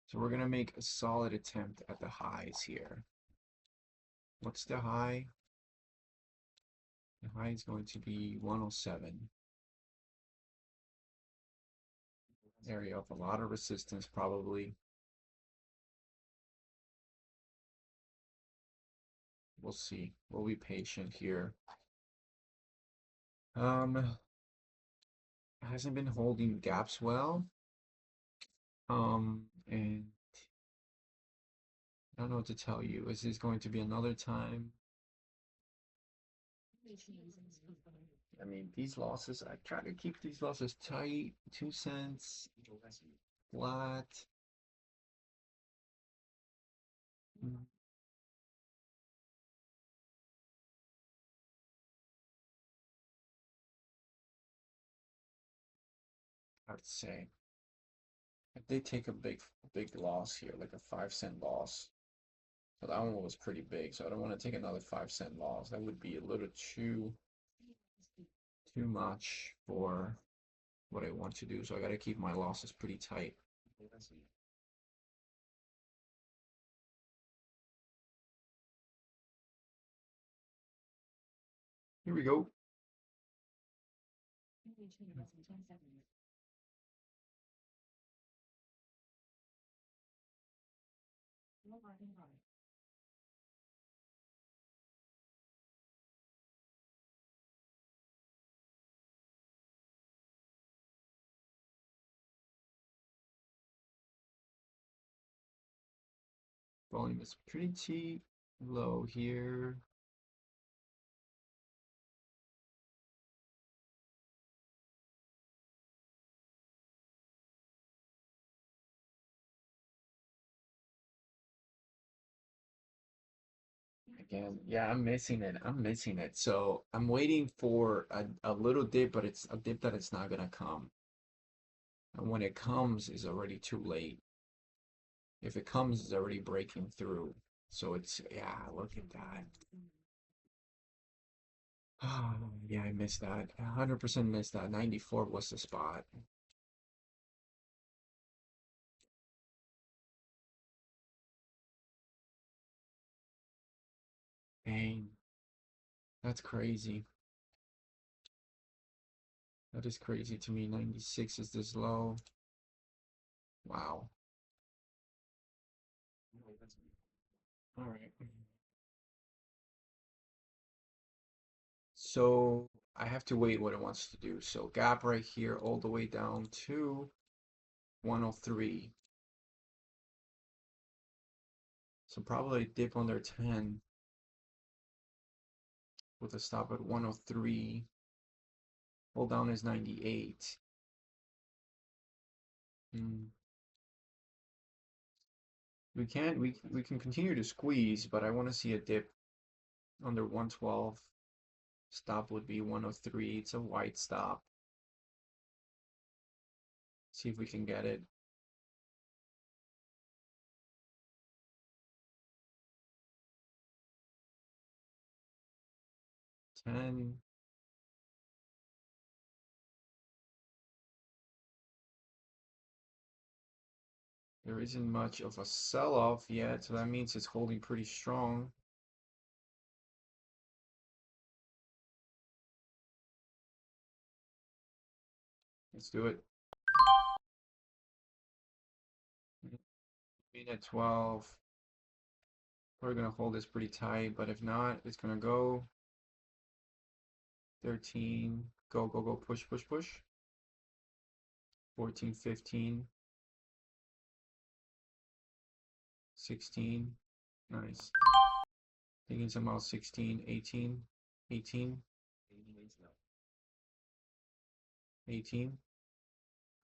So we're gonna make a solid attempt at the highs here. What's the high? The high is going to be 107. Area of a lot of resistance probably. We'll see. We'll be patient here. Hasn't been holding gaps well. And I don't know what to tell you. Is this going to be another time? I mean, these losses, I try to keep these losses tight. 2 cents, flat. Mm, I would say if they take a big loss here, like a 5 cent loss. So that one was pretty big, so I don't want to take another 5 cent loss. That would be a little too much for what I want to do. So I got to keep my losses pretty tight. Here we go. Volume is pretty low here. Again, yeah, I'm missing it. I'm missing it. So I'm waiting for a little dip, but it's a dip that it's not gonna come. And when it comes, it's already too late. If it comes, it's already breaking through. So it's, yeah, look at that. Oh, yeah, I missed that. 100% missed that. 94 was the spot. Dang, that's crazy. That is crazy to me. 96 is this low. Wow. All right. So I have to wait what it wants to do. So gap right here all the way down to 103. So probably dip under 10 with a stop at 103. Hold down is 98. Mm. We can continue to squeeze, but I want to see a dip under 112. Stop would be 103. It's a white stop. See if we can get it. 10. There isn't much of a sell-off yet, so that means it's holding pretty strong. Let's do it. At 12. We're gonna hold this pretty tight, but if not, it's gonna go. 13. Go, go, go, push, push, push. 14, 15. 16. Nice. Thinking somehow 16, 18. 18. 18.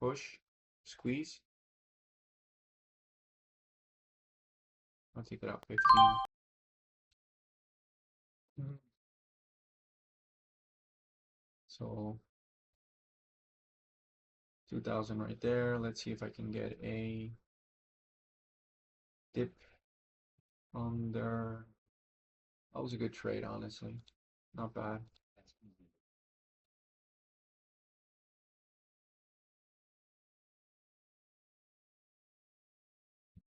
Push. Squeeze. I'll take it out. 15. So 2,000 right there. Let's see if I can get a dip under. That was a good trade, honestly. Not bad.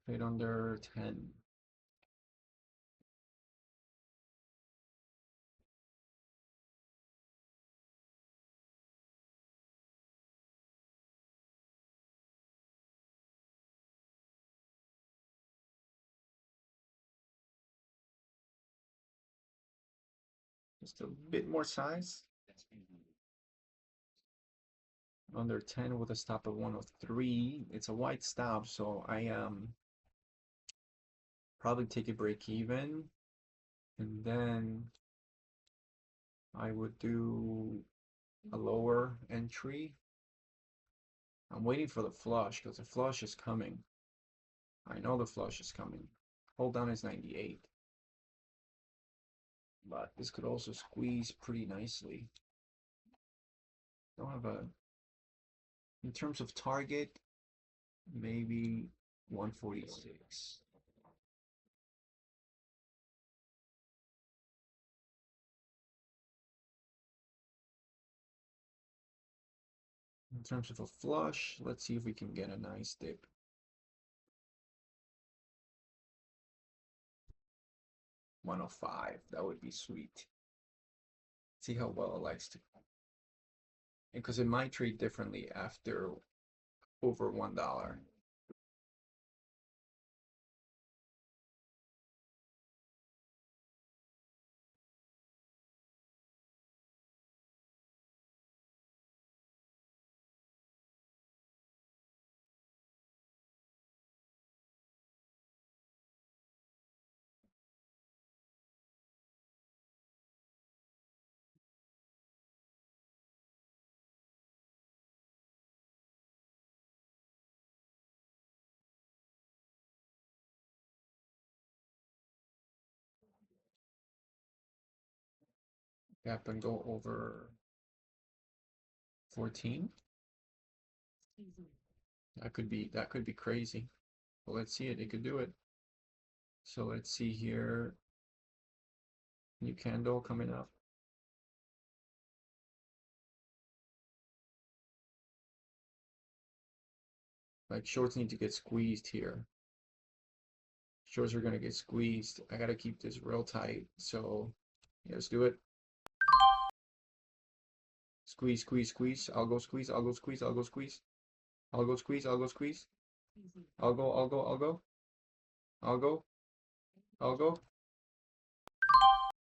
Trade under 10. Just a bit more size. Under 10 with a stop of 103. It's a wide stop, so I probably take a break even, and then I would do a lower entry. I'm waiting for the flush because the flush is coming. I know the flush is coming. Hold down is 98. But this could also squeeze pretty nicely. Don't have a, in terms of target, maybe 146. In terms of a flush, let's see if we can get a nice dip. $105, that would be sweet. See how well it likes to, because it might trade differently after over $1. Gap and go over 14. That could be crazy. But let's see it. It could do it. So let's see here. New candle coming up. Like shorts need to get squeezed here. Shorts are gonna get squeezed. I gotta keep this real tight. So yeah, let's do it. Squeeze, squeeze, squeeze. I'll go squeeze. I'll go squeeze. I'll go squeeze. I'll go squeeze. I'll go squeeze. I'll go. I'll go. I'll go. I'll go. I'll go.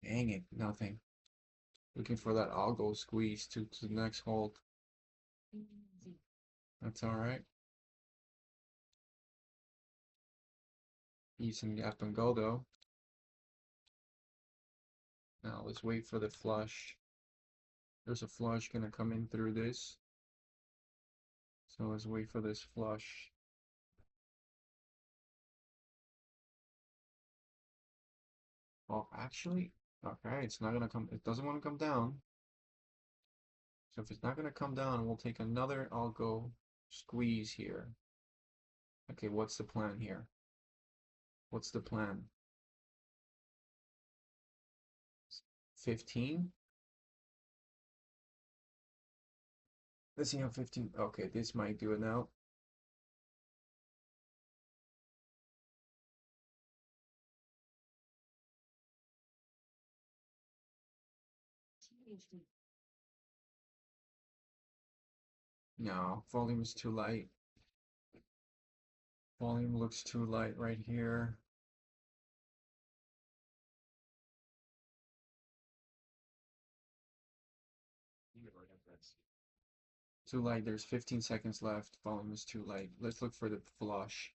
Dang it, nothing. Looking for that I'll go squeeze to the next hold. That's all right. Decent gap and go though. Now let's wait for the flush. There's a flush gonna come in through this. So let's wait for this flush. Well, actually, okay, it's not gonna come, it doesn't want to come down. So if it's not gonna come down, we'll take another I'll go squeeze here. Okay, what's the plan here? What's the plan? 15? Let's see how 15. Okay, this might do it now. No, volume is too light. Volume looks too light right here. Too light. There's 15 seconds left. Volume is too light. Let's look for the flush.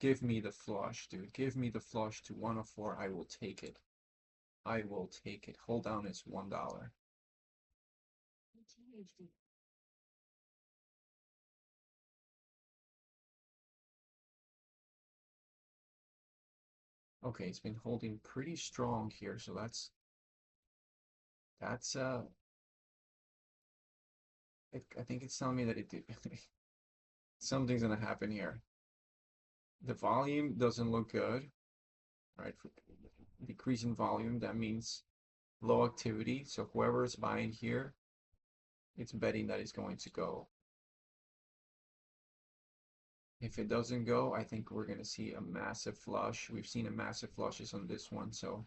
Give me the flush, dude. Give me the flush to 104. I will take it. I will take it. Hold down is $1. Okay, it's been holding pretty strong here, so that's I think it's telling me that it did something's gonna happen here. The volume doesn't look good, right? For decrease in volume, that means low activity. So whoever is buying here, it's betting that it's going to go. If it doesn't go, I think we're going to see a massive flush. We've seen a massive flushes on this one, so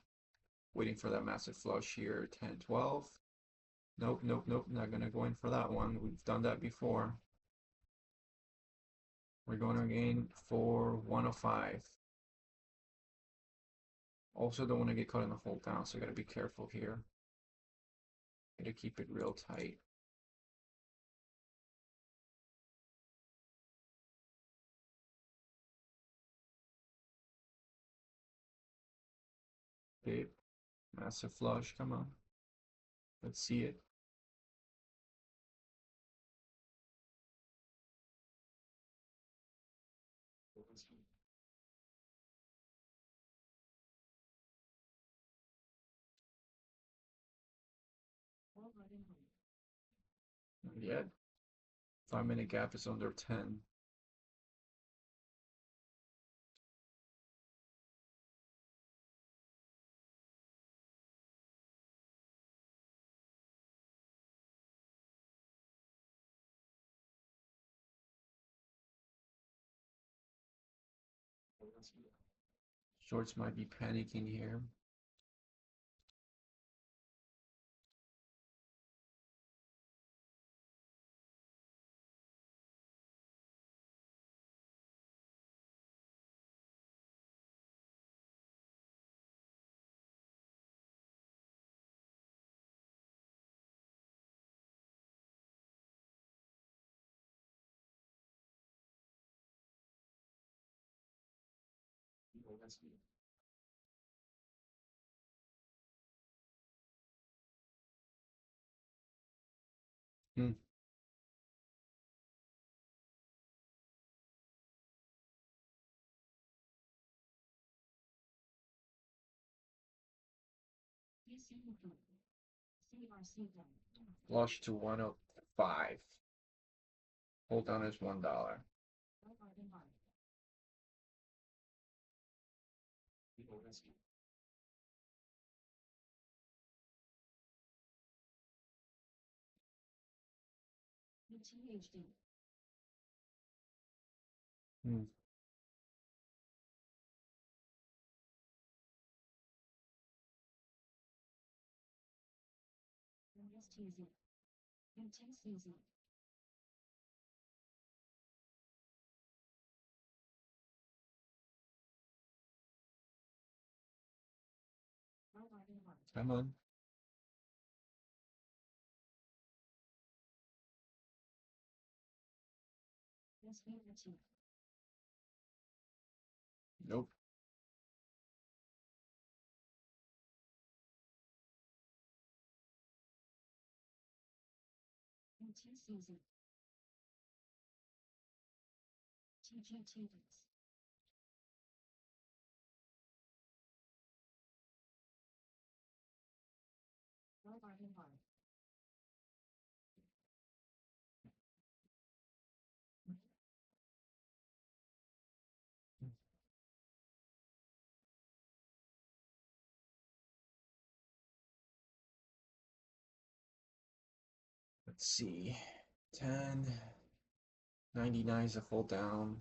waiting for that massive flush here, 10, 12. Nope, nope, nope, not going to go in for that one. We've done that before. We're going again for 105. Also don't want to get caught in the hold down, so got to be careful here. Got to keep it real tight. Babe, massive flush, come on. Let's see it. Not yet. 5-minute gap is under 10. Shorts might be panicking here. Hmm. Flush to 105. Hold down is $1. Hmm. Come on. Nope. Let's see. 10, 99 is a full down.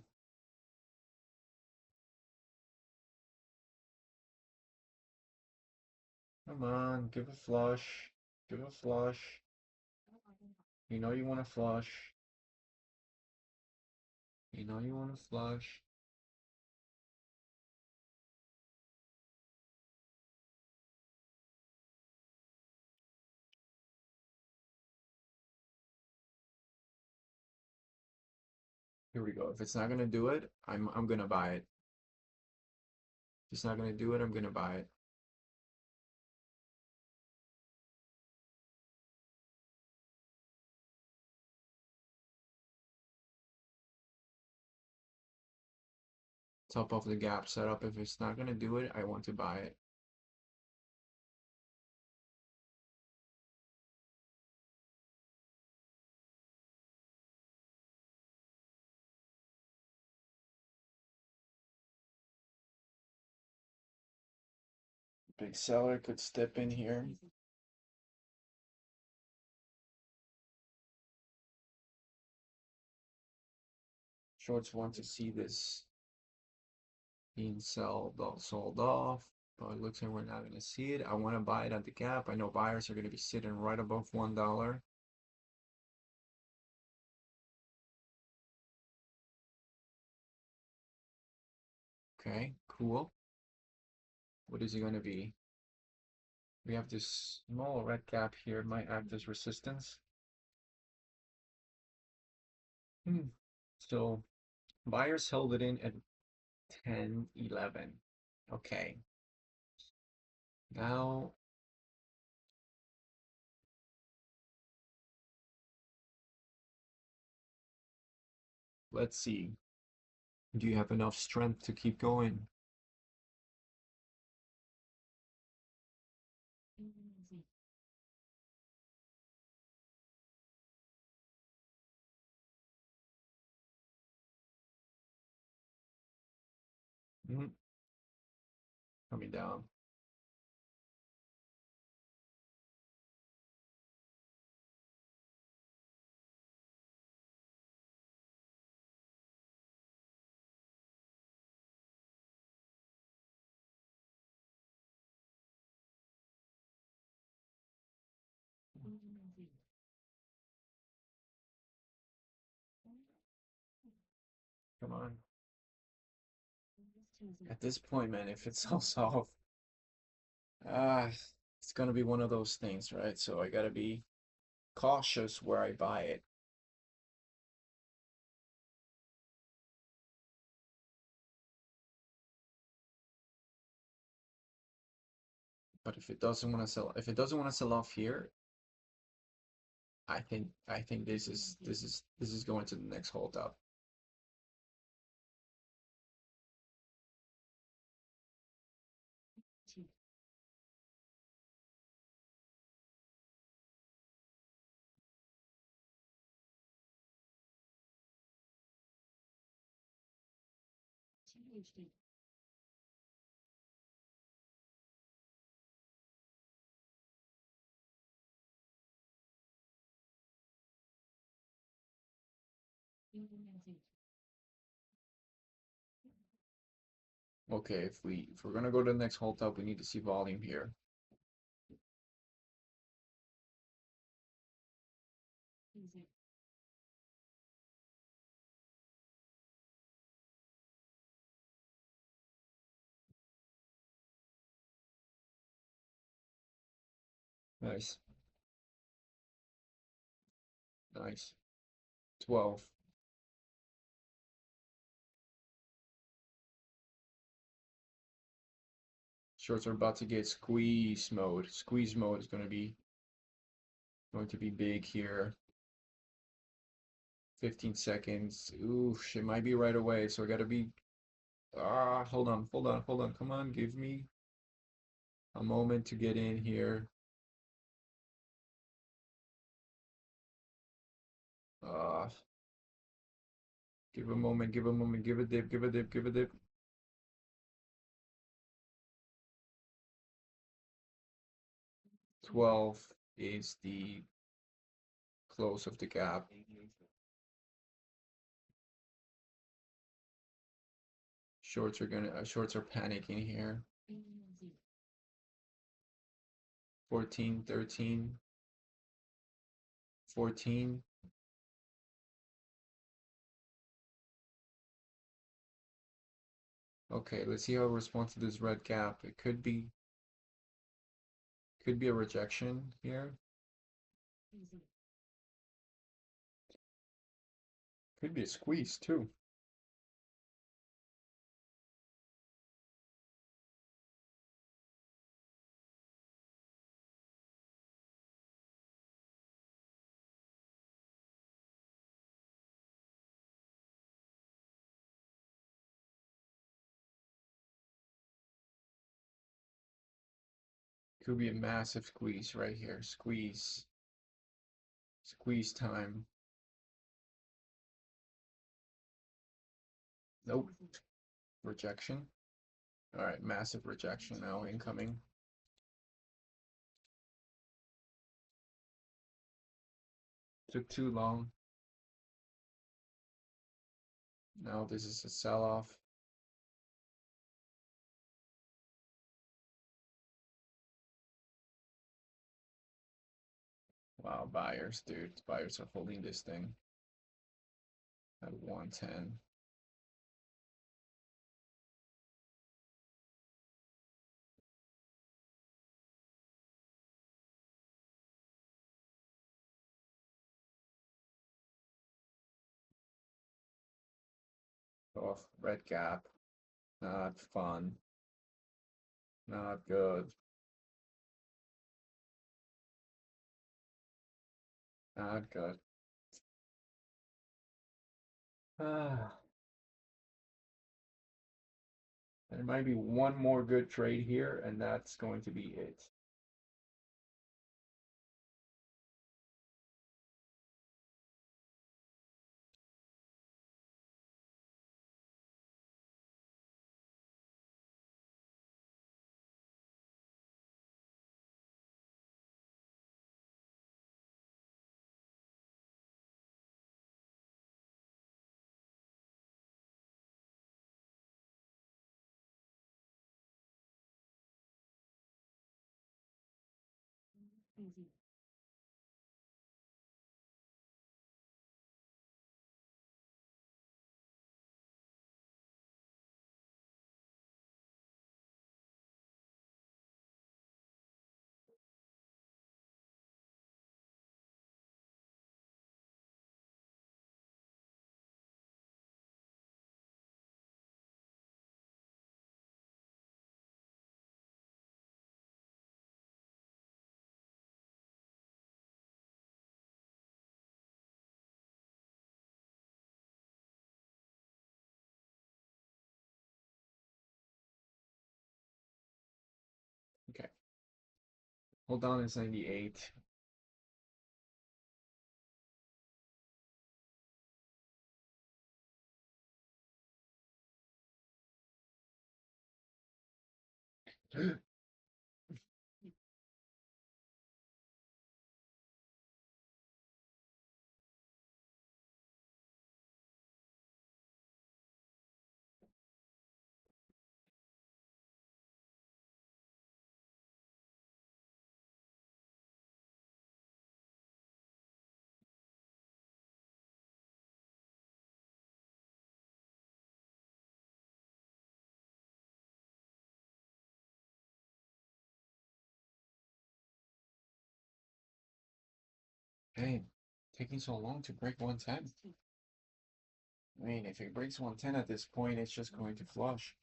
Come on, give a flush. Give a flush. You know you want to flush. You know you want to flush. Here we go. If it's not gonna do it, I'm gonna buy it. If it's not gonna do it, I'm gonna buy it. Top of the gap setup. If it's not gonna do it, I want to buy it. Big seller could step in here. Shorts want to see this being sold off, but it looks like we're not going to see it. I want to buy it at the gap. I know buyers are going to be sitting right above $1. Okay, cool. What is it going to be? We have this small red gap here. It might act as resistance. So buyers held it in at 10.11. Okay. Now let's see. Do you have enough strength to keep going? Mm, coming down. Come on. At this point, man, if it's all soft, ah, it's gonna be one of those things, right? So I gotta be cautious where I buy it. But if it doesn't want to sell, if it doesn't want to sell off here, I think this is going to the next hold up. Okay, if we're gonna go to the next hold up, we need to see volume here. Nice, nice. 12. Shorts are about to get squeeze mode. Squeeze mode is going to be big here. 15 seconds. Ooh, it might be right away, so I gotta be. Hold on, hold on, hold on. Come on, give me a moment to get in here. Uh, give a moment, give a moment, give a dip, give a dip, give a dip. 12 is the close of the gap. Shorts are panicking here. 14, 13, 14. Okay, let's see how it responds to this red gap. It could be a rejection here. Could be a squeeze too. Could be a massive squeeze right here. Squeeze. Squeeze time. Nope. Rejection. All right, massive rejection now incoming. Took too long. Now this is a sell-off. Wow, buyers, dude. Buyers are holding this thing at 110. Off red gap. Not fun. Not good. Not good. Ah. There might be one more good trade here, and that's going to be it. Okay. Hold on, it's 98. Hey, taking so long to break 110. I mean, if it breaks 110 at this point, it's just going to flush.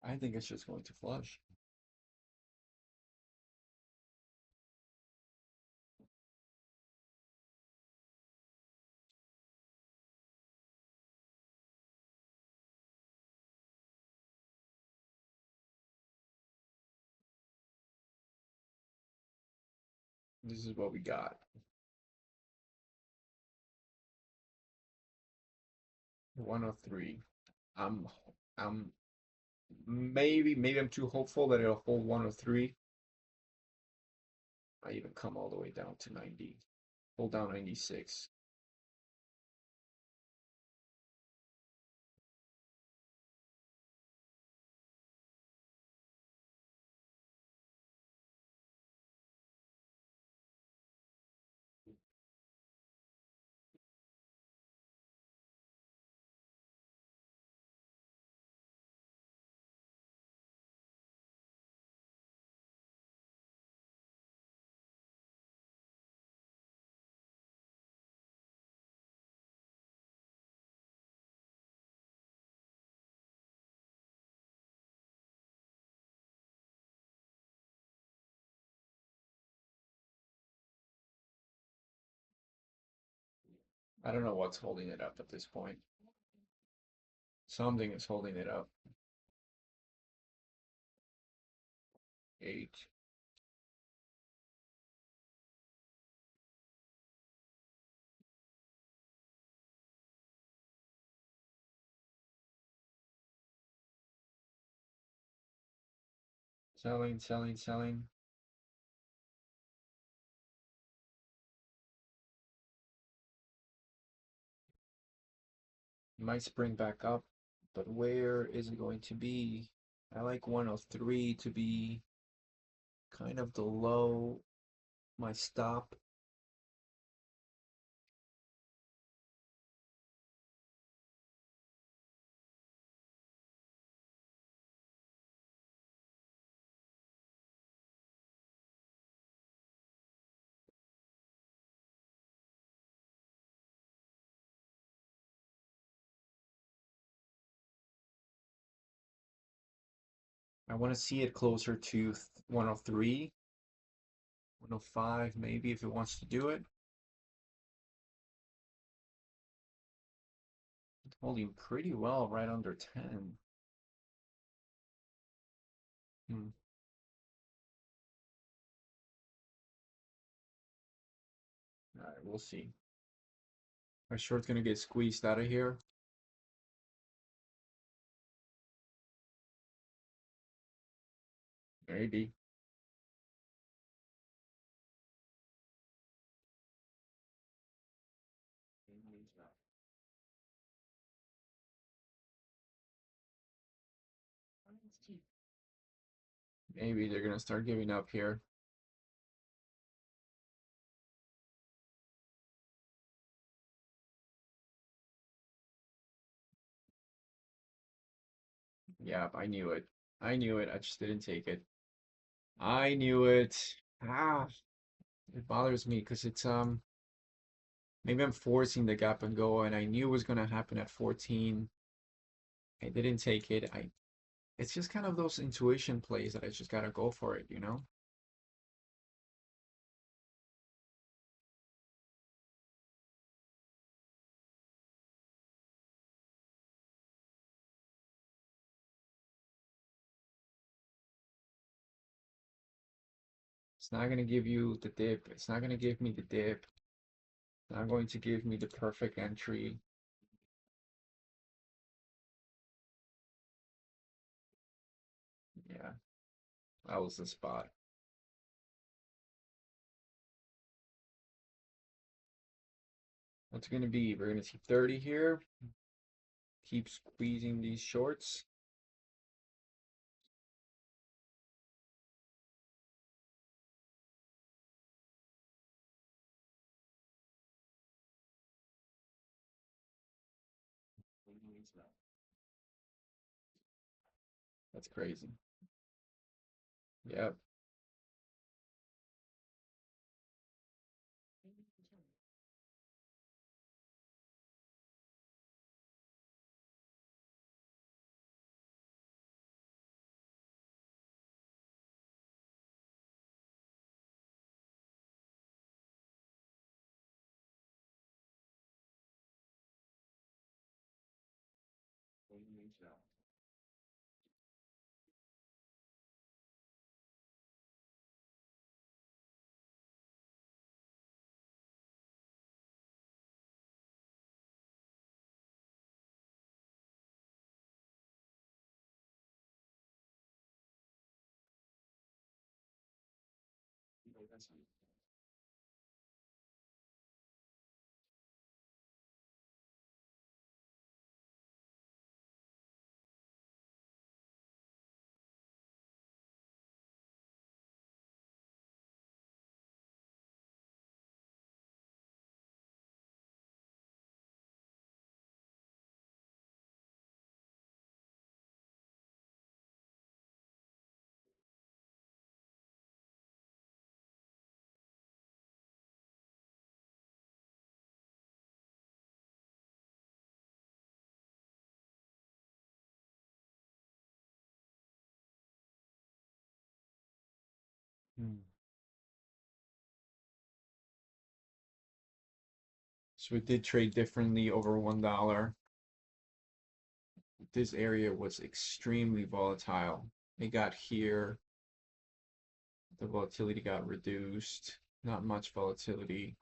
I think it's just going to flush. This is what we got. 103. I'm Maybe I'm too hopeful that it'll hold 103. I even come all the way down to 90. Hold down 96. I don't know what's holding it up at this point. Something is holding it up. 8. Selling, selling, selling. Might spring back up, but where is it going to be? I like 103 to be kind of the low, my stop. I want to see it closer to 103, 105 maybe if it wants to do it. It's holding pretty well right under 10. Hmm. All right, we'll see. Our short's gonna get squeezed out of here. Maybe. Maybe they're gonna start giving up here. Yeah, I knew it. I knew it. I just didn't take it. I knew it. Ah, it bothers me because it's maybe I'm forcing the gap and go, and I knew it was gonna happen at 14. I didn't take it. It's just kind of those intuition plays that I just gotta go for it, you know? It's not gonna give you the dip. It's not gonna give me the dip. It's not going to give me the perfect entry. Yeah, that was the spot. What's it gonna be? We're gonna see 30 here. Keep squeezing these shorts. That's crazy. Yep. So it did trade differently over $1. This area was extremely volatile. It got here, the volatility got reduced, not much volatility.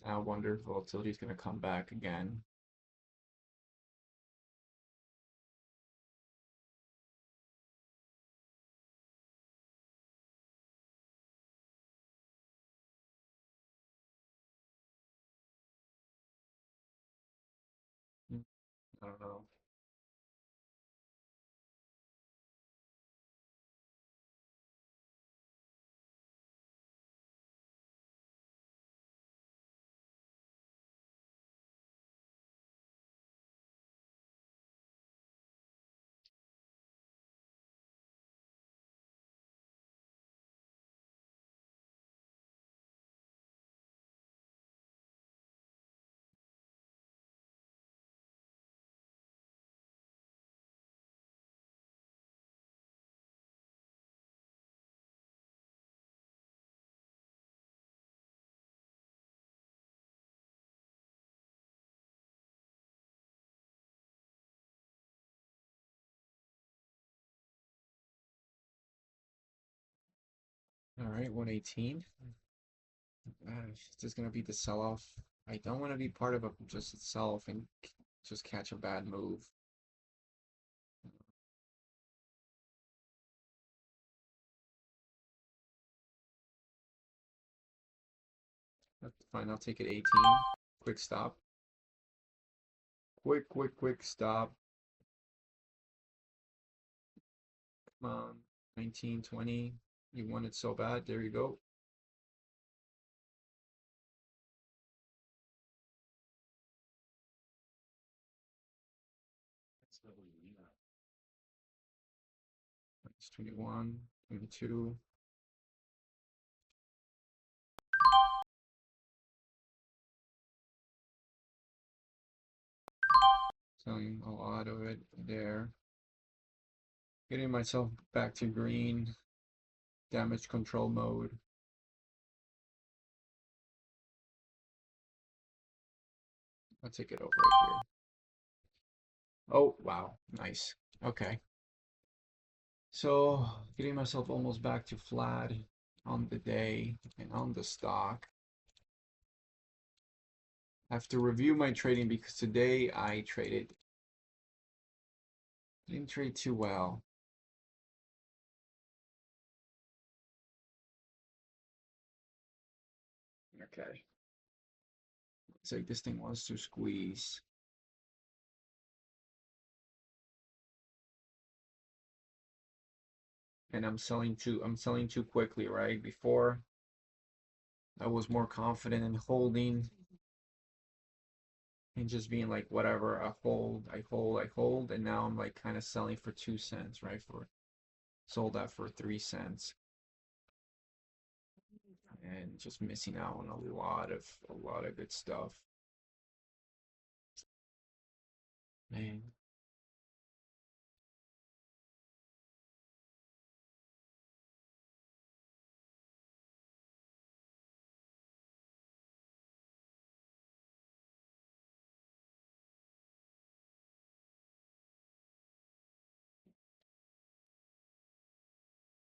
Now I wonder if volatility is going to come back again. I don't know. All right, 118. Is this going to be the sell-off? I don't want to be part of a just a sell-off and just catch a bad move. That's fine, I'll take it 18. Quick stop. Quick stop. Come on, 19, 20. You want it so bad. There you go. It's 21, 22. Selling a lot of it there. Getting myself back to green. Damage control mode. I'll take it over right here. Oh, wow. Nice. Okay. So getting myself almost back to flat on the day and on the stock. I have to review my trading because today I didn't trade too well. Okay. Looks like this thing wants to squeeze. And I'm selling too quickly, right? Before I was more confident in holding and just being like whatever, I hold, and now I'm like kind of selling for 2 cents, right? Sold that for 3 cents. And just missing out on a lot of good stuff. Man.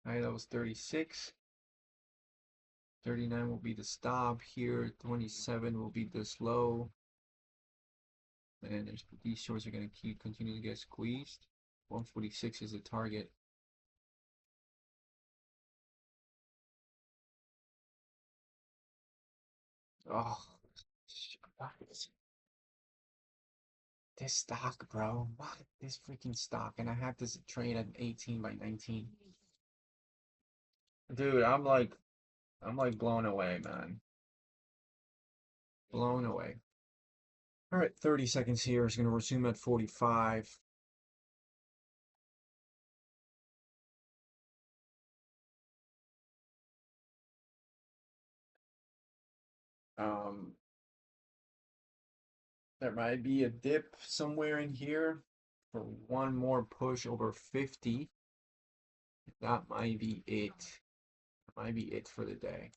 All right, that was 36. 39 will be the stop here. 27 will be this low. And these shorts are going to continue to get squeezed. 146 is the target. Oh, what? This stock, bro. What? This freaking stock. And I have this trade at 18 by 19. Dude, I'm like blown away, man. Blown away. All right, 30 seconds here is going to resume at 45. Um, there might be a dip somewhere in here for one more push over 50. That might be it. That might be it for the day.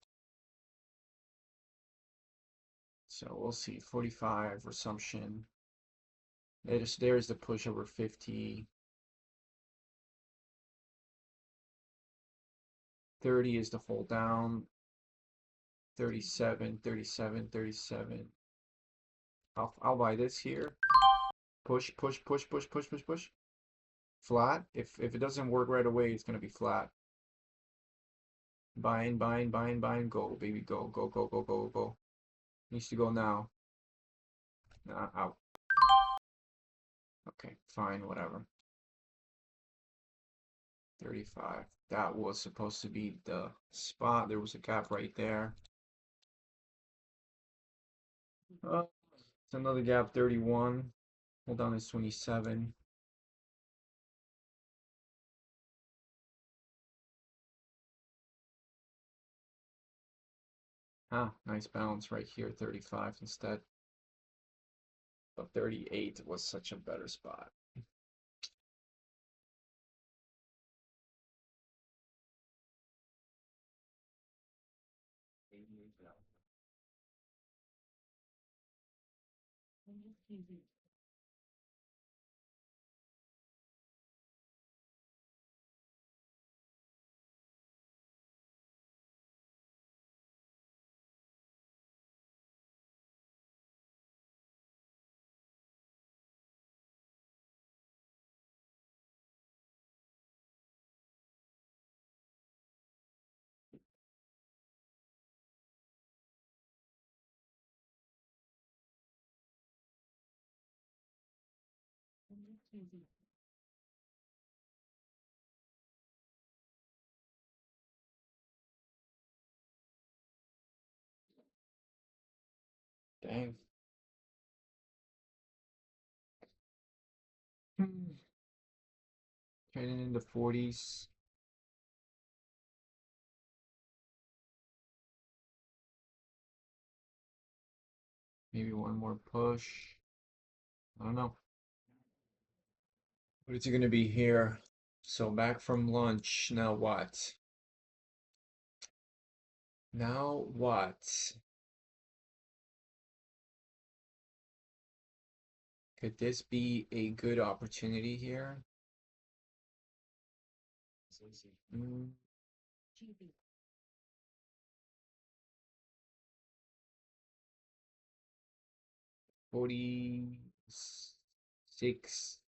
So we'll see. 45 resumption. There's the push over 50. 30 is the hold down. 37, 37, 37. I'll buy this here. Push, push, push, push, push, push, push. Flat. If it doesn't work right away, it's gonna be flat. Buying, buying, buying, buying. Go, baby, go, go, go, go, go, go. Needs to go now. Out. Okay, fine, whatever. 35. That was supposed to be the spot. There was a gap right there. It's another gap, 31. Hold on, it's 27. Ah, nice bounce right here, 35 instead. But 38 was such a better spot. Dang. Trading in the 40s. Maybe one more push. I don't know. What is it going to be here? So back from lunch. Now what? Now what? Could this be a good opportunity here? 46.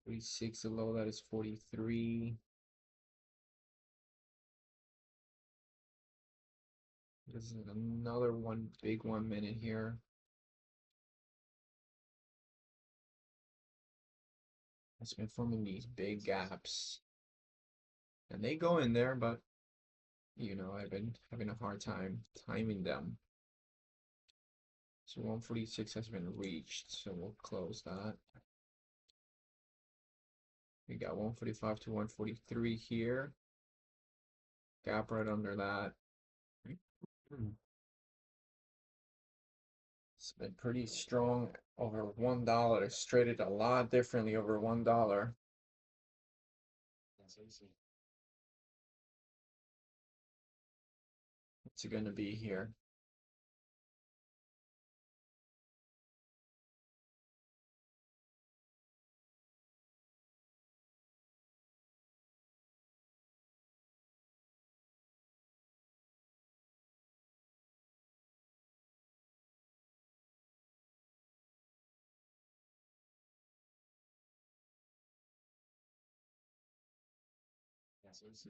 46 below that is 43. This is another one big 1 minute here. It's been forming these big gaps. And they go in there, but I've been having a hard time timing them. So 146 has been reached, so we'll close that. We got 145 to 143 here. Gap right under that. It's been pretty strong over $1. It's traded a lot differently over $1. What's it gonna be here?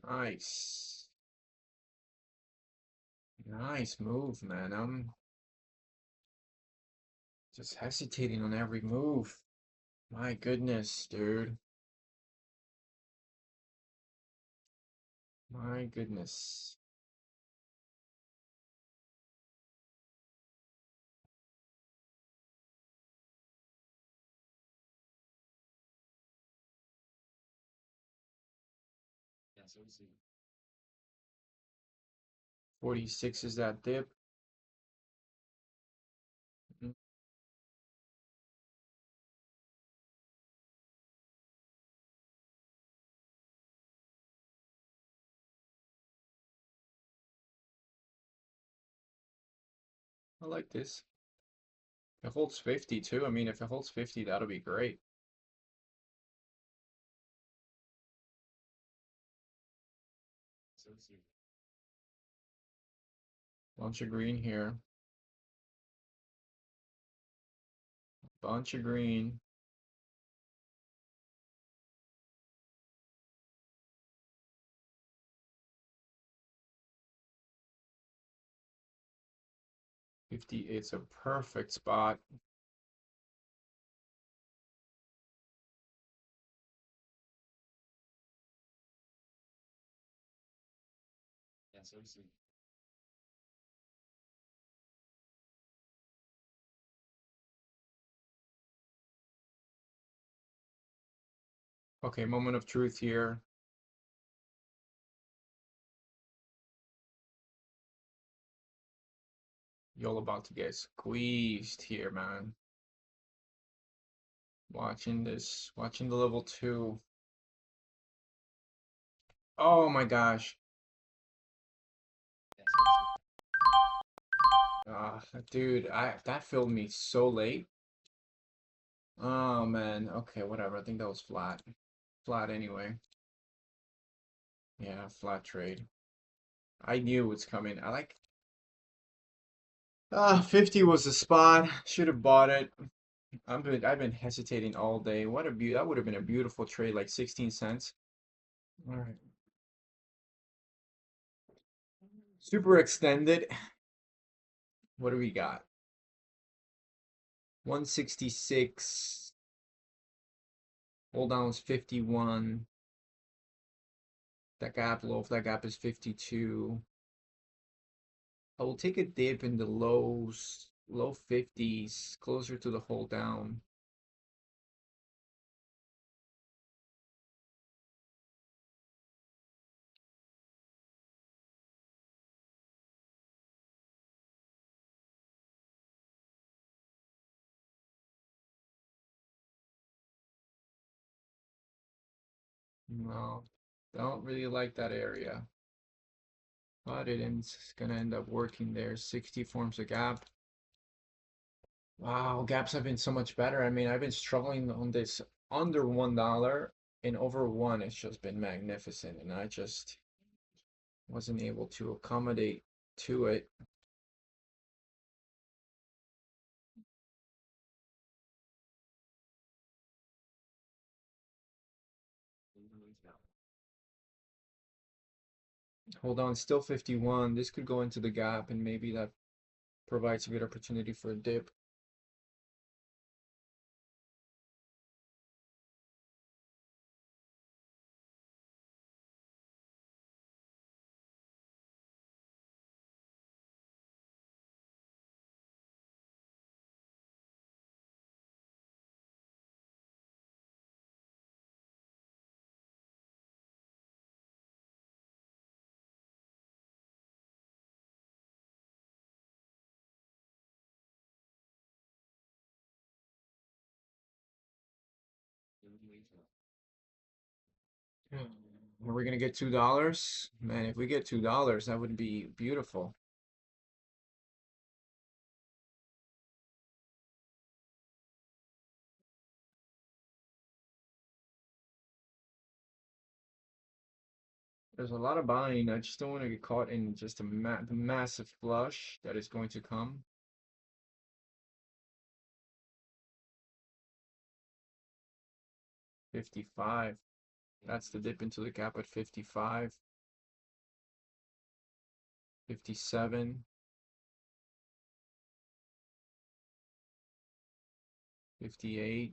Nice. Nice move, man. I'm just hesitating on every move. My goodness, dude. My goodness. Yeah, so easy. 46 is that dip. Mm, I like this. It holds 50 too. I mean, if it holds 50, that'll be great. So easy. Bunch of green here. Bunch of green. 50, it's a perfect spot. Yeah, so easy. Okay, moment of truth here. Y'all about to get squeezed here, man. Watching this, watching the level 2. Oh my gosh. Yeah, so easy. Ah, dude, that filled me so late. Oh man. Okay, whatever. I think that was flat. Flat anyway. Yeah, flat trade. I knew it's coming. I like 50 was the spot. Should have bought it. I've been hesitating all day. What a that would have been a beautiful trade, like 16 cents. All right. Super extended. What do we got? 166. Hold down is 51. That gap low, if that gap is 52. I will take a dip in the low 50s, closer to the hold down. No, don't really like that area. But it's gonna end up working there. 60 forms a gap. Wow, gaps have been so much better. I mean, I've been struggling on this under $1 and over one. It's just been magnificent, and I just wasn't able to accommodate to it. Hold on, still 51. This could go into the gap, and maybe that provides a good opportunity for a dip. Are we gonna get $2? Man, if we get $2, that would be beautiful. There's a lot of buying. I just don't want to get caught in just the massive flush that is going to come. 55. That's the dip into the gap at 55. 57, 58,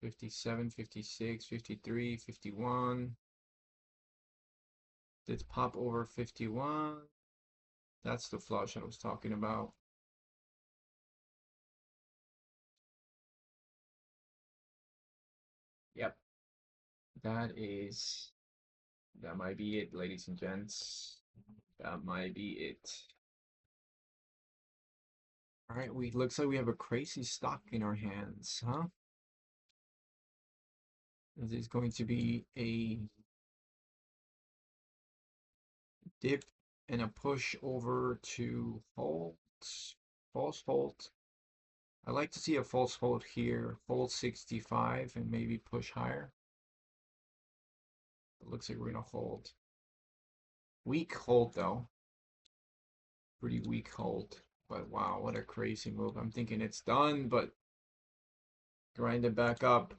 57, 56, 53, 51. Did pop over 51. That's the flush I was talking about. Yep. That might be it, ladies and gents. That might be it. All right, looks like we have a crazy stock in our hands, huh? This is going to be a dip and a push over to hold, false hold. I like to see a false hold here, hold 65 and maybe push higher. It looks like we're gonna hold. Weak hold though. Pretty weak hold. But wow, what a crazy move. I'm thinking it's done, but grind it back up.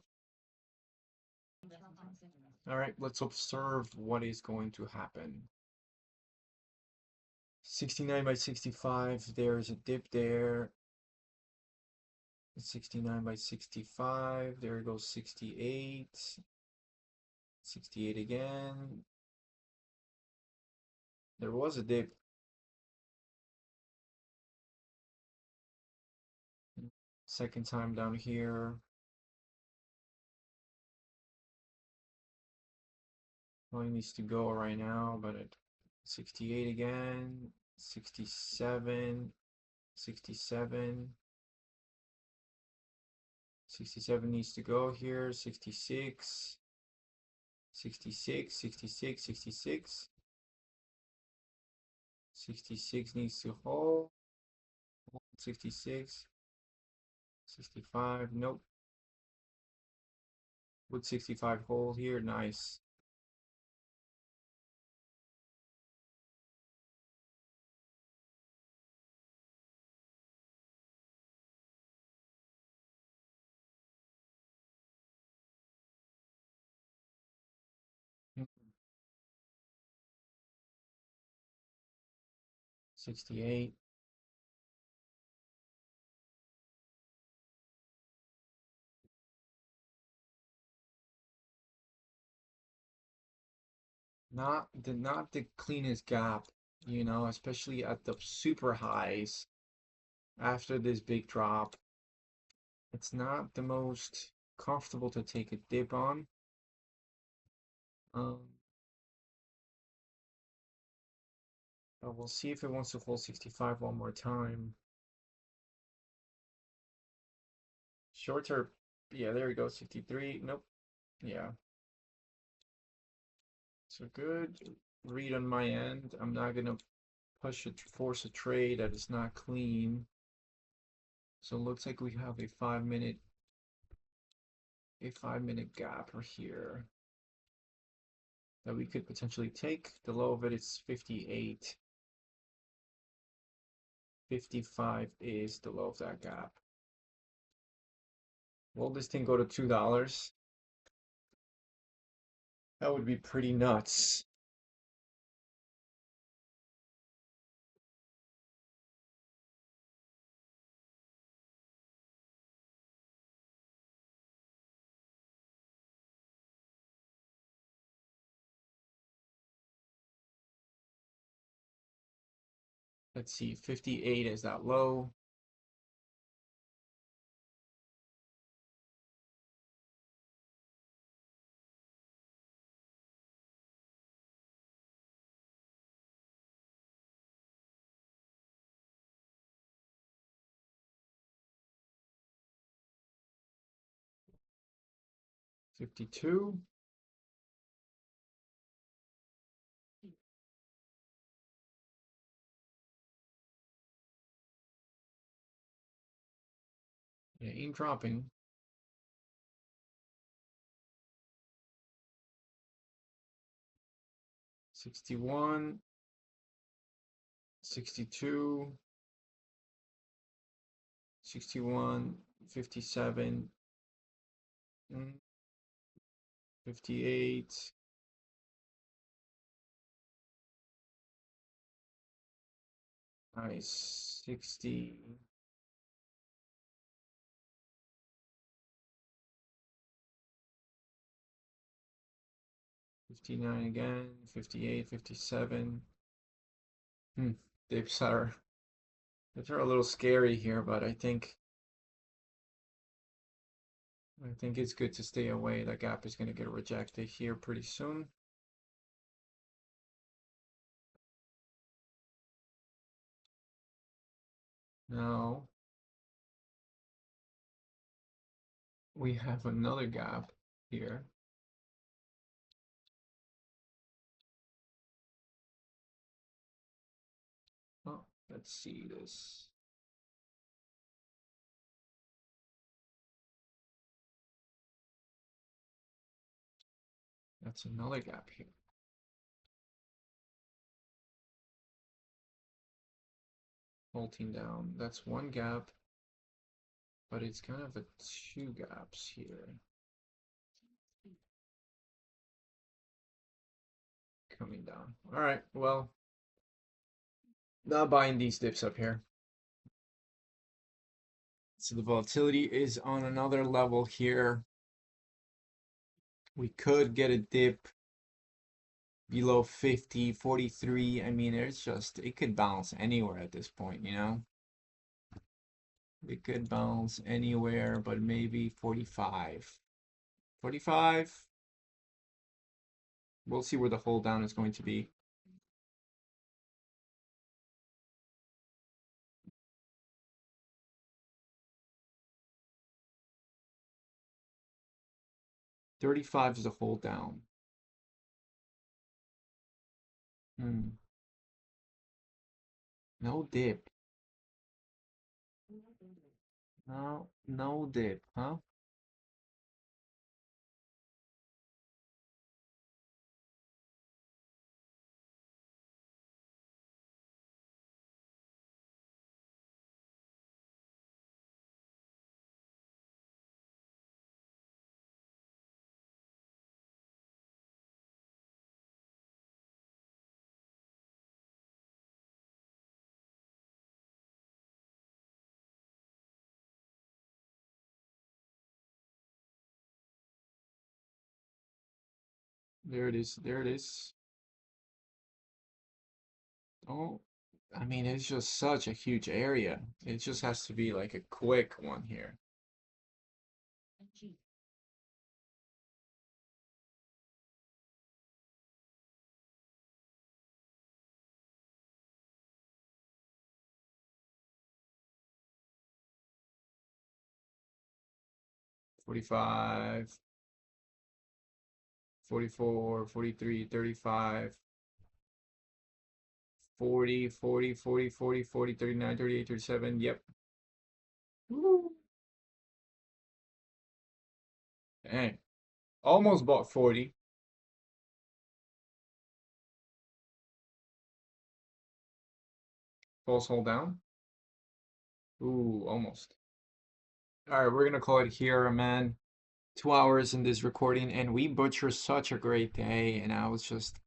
All right, let's observe what is going to happen. 69 by 65, there's a dip there. 69 by 65, there goes 68. 68 again. There was a dip. Second time down here. Only needs to go right now, but at 68 again, 67, 67. 67 needs to go here, 66, 66, 66, 66. 66 needs to hold. 66, 65, nope. Would 65 hold here? Nice. Mm. 68. Not the cleanest gap, especially at the super highs after this big drop. It's not the most comfortable to take a dip on. Um, but we'll see if it wants to hold 65 one more time. Shorter, yeah, there we go, 63. Nope. Yeah. So good read on my end. I'm not gonna push it, force a trade that is not clean. So it looks like we have a 5-minute gap here that we could potentially take. The low of it is 58. 55 is the low of that gap. Will this thing go to $2? That would be pretty nuts. Let's see, 58 is that low. $52. Yeah, ain't dropping. 61, 62, 61, 57, 58. Nice. 60. 59 again. 58, 57. Dips are a little scary here, but I think it's good to stay away. That gap is going to get rejected here pretty soon. Now we have another gap here. Oh, let's see this. That's another gap here. Bolting down. That's one gap, but it's kind of a two gaps here. Coming down. All right, well, not buying these dips up here. So the volatility is on another level here. We could get a dip below 50, 43. I mean, it could bounce anywhere at this point, you know? It could bounce anywhere, but maybe 45. 45. We'll see where the hold down is going to be. $35 is a hold down. No dip. No dip, huh? There it is. There it is. Oh, I mean, it's just such a huge area. It just has to be like a quick one here. $45, 44, 43, 35, 40, 40, 40, 40, 40, 39, 38, 37. Yep. Woo. Dang. Almost bought 40. False hold down. Ooh, almost. All right, we're gonna call it here, man. 2 hours in this recording, and we butchered such a great day, and I was just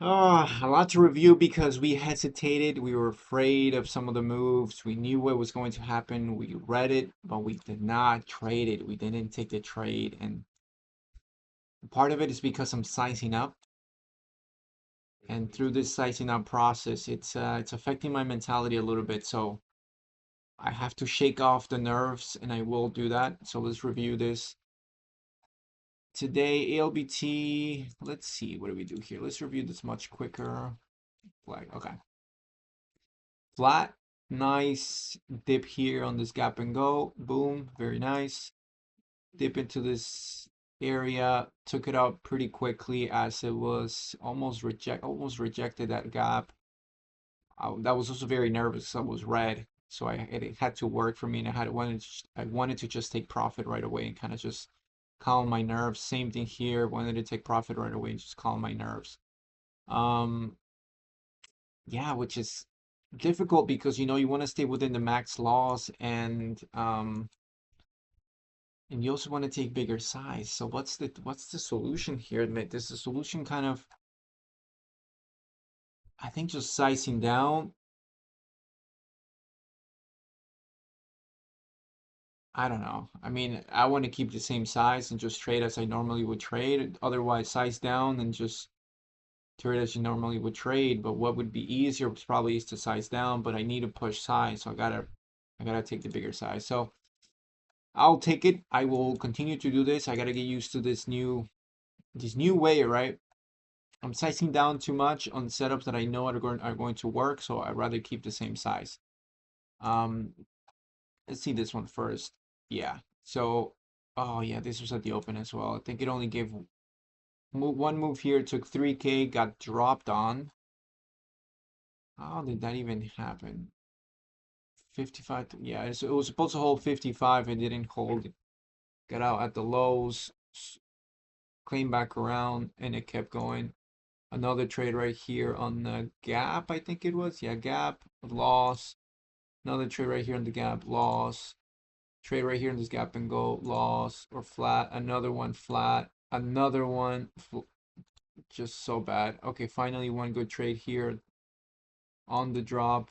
a lot to review because we hesitated. We were afraid of some of the moves. We knew what was going to happen. We read it, but we did not trade it. We didn't take the trade, and part of it is because I'm sizing up, and through this sizing up process, it's affecting my mentality a little bit. So I have to shake off the nerves, and I will do that. So let's review this. Today, ALBT, let's see, what do we do here? Let's review this much quicker. Flag, okay. Flat, nice dip here on this gap and go. Boom, very nice. Dip into this area, took it out pretty quickly as it was almost rejected that gap. That was also very nervous. I was red, so it had to work for me, and I wanted to just take profit right away and kind of just calm my nerves. Same thing here. Wanted to take profit right away and just calm my nerves. Yeah, which is difficult because you want to stay within the max loss, and you also want to take bigger size. So what's the solution here? This the solution kind of I think just sizing down. I don't know. I mean, I want to keep the same size and just trade as I normally would trade. Otherwise, size down and just trade as you normally would trade. But what would be easier was probably is to size down, but I need to push size, so I gotta take the bigger size. So I'll take it. I will continue to do this. I gotta get used to this new way, right? I'm sizing down too much on setups that I know are going to work, so I'd rather keep the same size. Um, let's see this one first. Yeah. So, oh yeah, this was at the open as well. I think it only gave one move here, took 3K, got dropped on. How did that even happen? 55, yeah, it was supposed to hold 55, it didn't hold. Got out at the lows, came back around, and it kept going. Another trade right here on the gap, I think it was. Yeah, gap, loss. Another trade right here on the gap, loss. Trade right here in this gap and go, loss or flat. Another one flat. Another one just so bad. Okay, finally one good trade here on the drop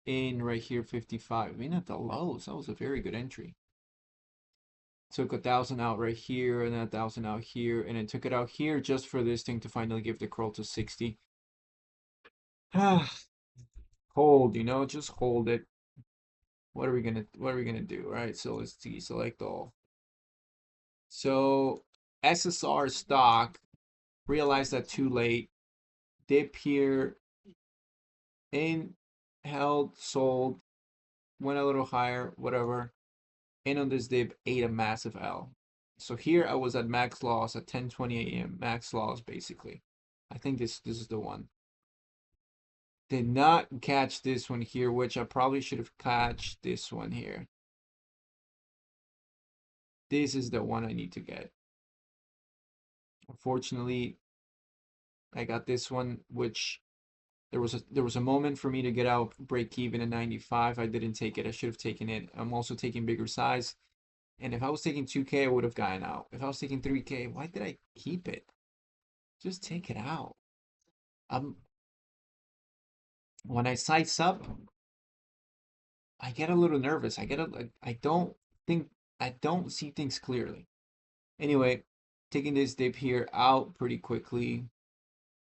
in right here 55. I mean at the lows. That was a very good entry. Took 1,000 out right here and 1,000 out here, and then took it out here just for this thing to finally give the curl to 60. Hold, just hold it. What are we gonna do? Right, so let's see, select all. So SSR stock, realized that too late. Dip here, in, held, sold, went a little higher, whatever. And on this dip, ate a massive L. So here I was at max loss at 10:20 a.m. Max loss basically. I think this is the one. Did not catch this one here, which I probably should have catched this one here. This is the one I need to get. Unfortunately, I got this one, which there was a moment for me to get out, break even at 95. I didn't take it. I should have taken it. I'm also taking bigger size. And if I was taking 2K, I would have gotten out. If I was taking 3K, why did I keep it? Just take it out. Um, when I size up, I get a little nervous. I don't see things clearly. Anyway, taking this dip here out pretty quickly.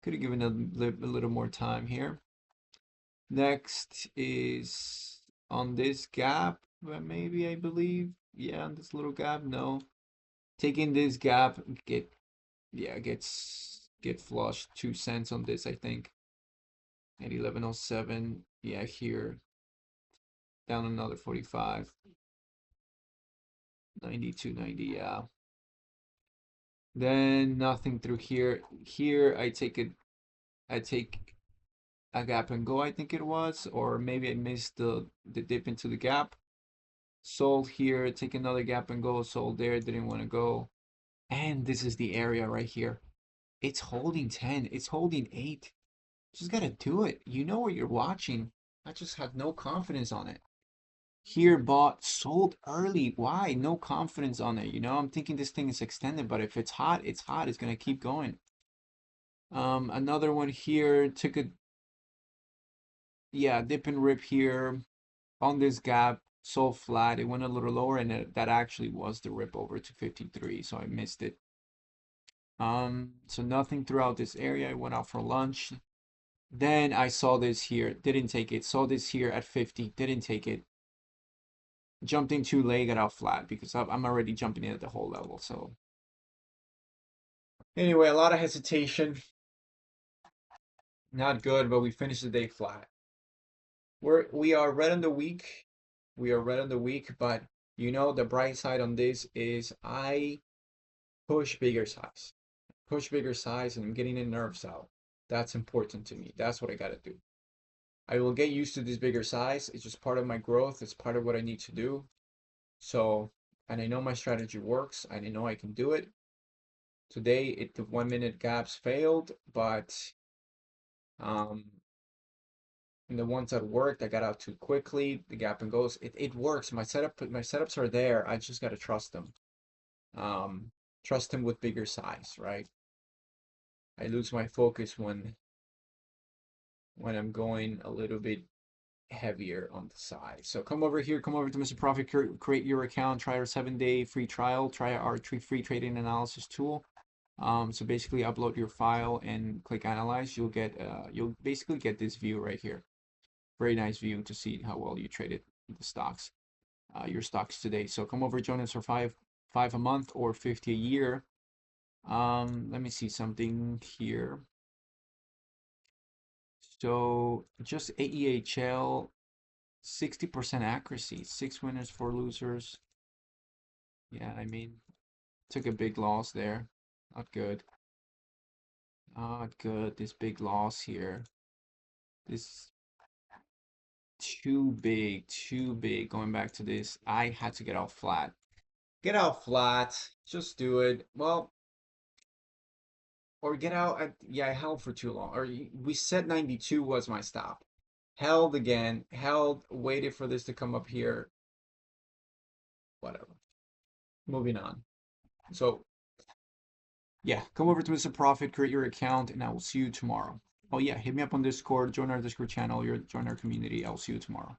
Could have given a little more time here. Next is on this gap, maybe I believe. Yeah, on this little gap. No, taking this gap, get flushed 2 cents on this. I think at 11:07. Yeah, here down another 45. 92.90. Yeah. Then nothing through here. Here I take it. I take a gap and go. I think it was, or maybe I missed the dip into the gap. Sold here, take another gap and go, sold there, didn't want to go. And this is the area right here. It's holding 10, it's holding 8. Just gotta do it. You know what you're watching. I just have no confidence on it. Here, bought, sold early. Why? No confidence on it. I'm thinking this thing is extended, but if it's hot, it's hot. It's gonna keep going. Another one here, took a, yeah, dip and rip here on this gap, so flat. It went a little lower, and that actually was the rip over to 53, so I missed it. So nothing throughout this area. I went out for lunch. Then I saw this here, didn't take it. Saw this here at 50, didn't take it. Jumped in too late, got out flat because I'm already jumping in at the whole level. So anyway, a lot of hesitation. Not good, but we finished the day flat. We are red on the week. We are red on the week, but the bright side on this is I push bigger size. Push bigger size and I'm getting the nerves out. That's important to me. That's what I gotta do. I will get used to this bigger size. It's just part of my growth. It's part of what I need to do. So, and I know my strategy works and I know I can do it. Today, the 1 minute gaps failed, but um, in the ones that worked, I got out too quickly. The gap and goes. It works. My setups are there. I just gotta trust them. Trust them with bigger size, right? I lose my focus when when I'm going a little bit heavier on the side. So come over here, come over to Mr. Profit, create your account, try our 7-day free trial, try our free trading analysis tool. So basically upload your file and click analyze. You'll basically get this view right here. Very nice view to see how well you traded the stocks, your stocks today. So come over, join us for five a month or 50 a year. Let me see something here. So just AEHL, 60% accuracy, 6 winners, 4 losers. Yeah, I mean, took a big loss there. Not good. Not good. This big loss here. This too big, too big. Going back to this, I had to get out flat. Get out flat. Just do it. Well, or get out at, yeah, I held for too long. Or we said 92 was my stop. Held again, held, waited for this to come up here. Whatever. Moving on. So yeah, come over to Mr. Profit, create your account, and I will see you tomorrow. Oh yeah, hit me up on Discord, join our Discord channel, join our community. I'll see you tomorrow.